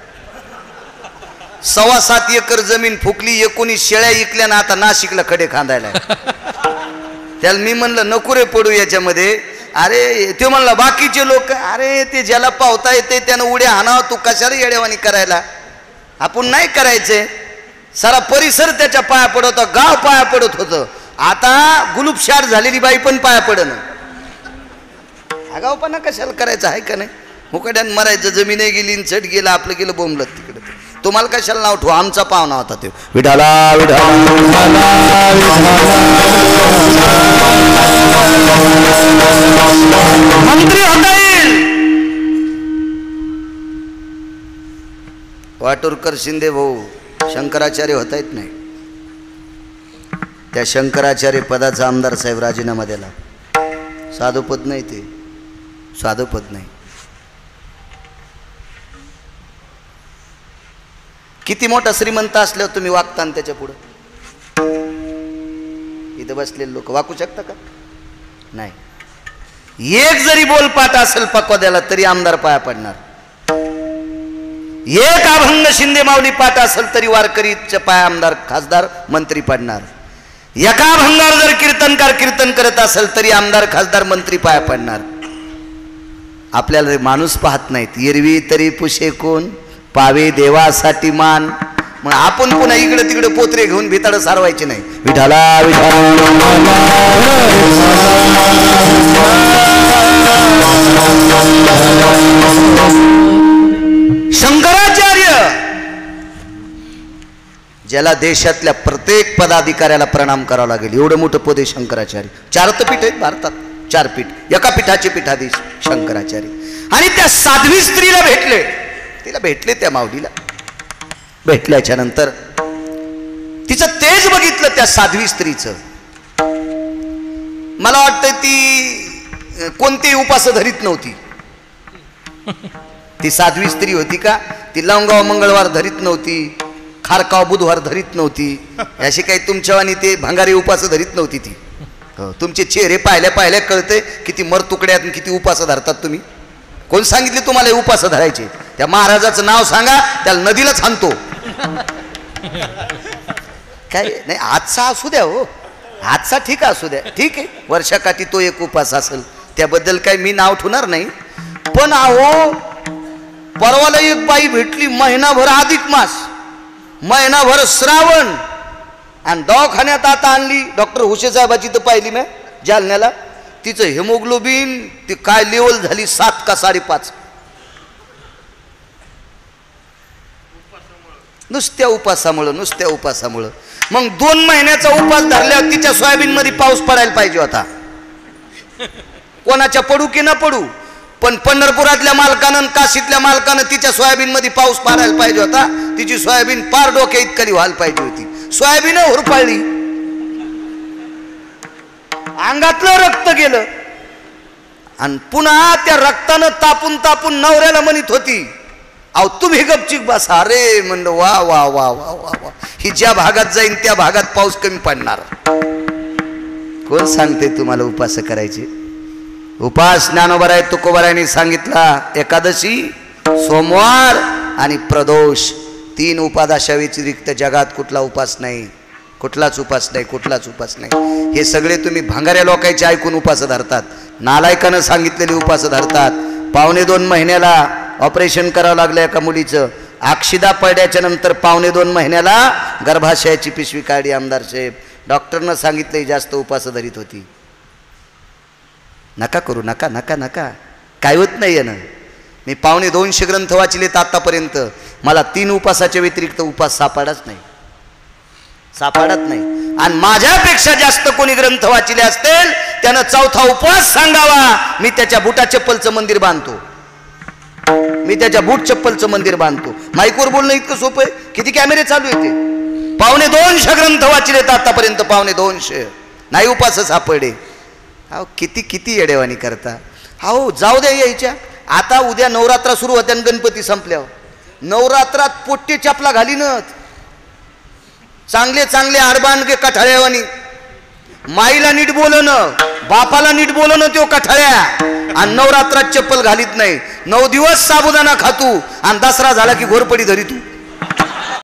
7.25 एकर जमीन फुकली, 19 शेळ्या इकल्या ना आता नाशिकला खडे खांदायला. त्याला मी म्हणलं नको रे पडू याच्यामध्ये. अरे ते म्हणला बाकीचे लोक, अरे ते ज्याला पावता येते त्यानं उड्या हाणावं, तू कशाला येडेवानी करायला? आपण नाही करायचे. सारा परिसर त्याच्या पाया पडत होता, गाव पाया पडत होतं. आता गुलूबशार झालेली बाई पण पाया पडन. आगावपणा कशाला करायचं आहे का नाही? मुकड्यान मरायचं, जमीनही गेली, चट गेला, आपलं गेलं बोंबलत तिकडे. तुम्हाला कशाला नाव ठेवू? आमचा पाहुणा होता ते. विठाला विठाला मंत्री होता येईल. वाटोरकर शिंदे भाऊ शंकराचार्य होता येत नाही. त्या शंकराचार्य पदाचा आमदार साहेब राजीनामा दिला. साधं पद नाही ते, साधं पद नाही. किती मोठा श्रीमंत असल्यावर तुम्ही वागता ना त्याच्या पुढं? इथं बसलेले लोक वाकू शकता का? नाही. एक जरी बोलपाट असेल पक्वाद्याला तरी आमदार पाया पडणार. एक अभंग शिंदे माऊली पाठ असेल तरी वारकरीच्या पाय आमदार खासदार मंत्री पडणार. एका अभंगावर जर कीर्तनकार कीर्तन करत असेल तरी आमदार खासदार मंत्री पाया पडणार. आपल्याला माणूस पाहत नाहीत. एरवी तरी पुशे कोण पावे देवासाठी मान. मग आपण पुन्हा इकडे तिकडे पोत्रे घेऊन भिताड सारवायचे नाही. विठाला शंकराचार्य ज्याला देशातल्या प्रत्येक पदाधिकाऱ्याला प्रणाम करावा लागेल एवढं मोठं पद आहे शंकराचार्य. 4 पीठ आहेत भारतात, 4 पीठ. एका पीठाचे पीठाधीश शंकराचार्य. आणि त्या साध्वी स्त्रीला भेटले, तिला भेटले, त्या माऊलीला भेटल्याच्या नंतर तिचं तेज बघितलं त्या साध्वी स्त्रीचं. मला वाटतं ती कोणतेही उपास धरीत नव्हती. ती साध्वी स्त्री होती का? ती लवंगाव मंगळवार धरीत नव्हती, खारकाव बुधवार धरीत नव्हती, अशी काही तुमच्यावानी ते भंगारी उपास धरीत नव्हती ती. तुमचे चेहरे पाहिल्या पाहिल्या कळते किती मरतुकड्यात किती उपास धरतात तुम्ही. कोण सांगितले तुम्हाला उपास धरायचे? त्या महाराजाचं नाव सांगा, त्याला नदीलाच हाणतो. काय नाही, आजचा असू द्या हो, आजचा ठीक असू द्या, ठीक आहे, वर्षाकाठी तो एक उपास असेल, त्याबद्दल काही मी नाव ठेवणार नाही. पण अहो परवाला एक बाई भेटली, महिनाभर अधिक मास, महिनाभर श्रावण, आणि दवाखान्यात आता आणली. डॉक्टर हुशे साहेबाची तर पाहिली मी जालन्याला. तिचं हेमोग्लोबिन ती काय लेवल झाली, 7 का 5.5. नुसत्या उपासामुळं, नुसत्या उपासामुळं. मग 2 महिन्याचा उपास धरल्यावर तिच्या सोयाबीन मध्ये पाऊस पडायला पाहिजे होता. कोणाच्या पडू की न पडू, पण पंढरपुरातल्या मालकानं, काशीतल्या मालकानं तिच्या सोयाबीन मध्ये पाऊस पडायला पाहिजे होता. तिची सोयाबीन पार डोक्या इतकली व्हायला पाहिजे होती. सोयाबीन हुरपाळली, अंगातलं रक्त गेलं, आणि पुन्हा त्या रक्तानं तापून तापून नवऱ्याला म्हणत होती, अहो तुम्ही गपचिक बसा. अरे म्हणलं वा वा वा वा वा वा, ही ज्या भागात जाईन त्या भागात पाऊस कमी पडणार. कोण सांगते तुम्हाला उपास करायचे? उपास ज्ञानोबराय तुकोबरायांनी सांगितला. एकादशी, सोमवार आणि प्रदोष, 3 उपादाशा व्यतिरिक्त जगात कुठला उपास नाही, कुठलाच उपास नाही, कुठलाच उपास नाही. हे सगळे तुम्ही भांगाऱ्या लोकांचे ऐकून उपास धरतात, नालायकानं सांगितलेले उपास धरतात. 1.25 महिन्याला ऑपरेशन करावं लागलं एका मुलीचं. अक्षिदा पडल्याच्या नंतर 1.25 महिन्याला गर्भाशयाची पिशवी काढली आमदार साहेब. डॉक्टरनं सांगितलं जास्त उपास धरीत होती. नका करू, नका नका नका, काय होत नाही आहे ना. मी 250 ग्रंथ वाचलेत आतापर्यंत, मला 3 उपासाच्या व्यतिरिक्त उपास सापडत नाही, सापडत नाही. आणि माझ्यापेक्षा जास्त कोणी ग्रंथ वाचले असतील त्यानं 4था उपवास सांगावा. मी त्याच्या बुटा चप्पलचं मंदिर बांधतो, मी त्याच्या बूट चप्पलचं मंदिर बांधतो. माईकवर बोलणं इतकं सोपं आहे. किती कॅमेरे चालू येते? 250 ग्रंथ वाचलेत आतापर्यंत, 250 नाही उपास सापडे. अहो किती किती येडेवानी करता. अहो जाऊ द्या यायच्या. आता उद्या नवरात्र सुरू होत्या, गणपती संपल्यावर नवरात्रात पोट्टे चपला घालीनच, चांगले चांगले आडबांडगे कठाळ्यावानी. माईला नीट बोलणं, बापाला नीट बोलणं त्यो कठाळ्या, आणि नवरात्रात चप्पल घालीत नाही. 9 दिवस साबुदाणा खातू, आणि दसरा झाला की घोरपडी धरी तू.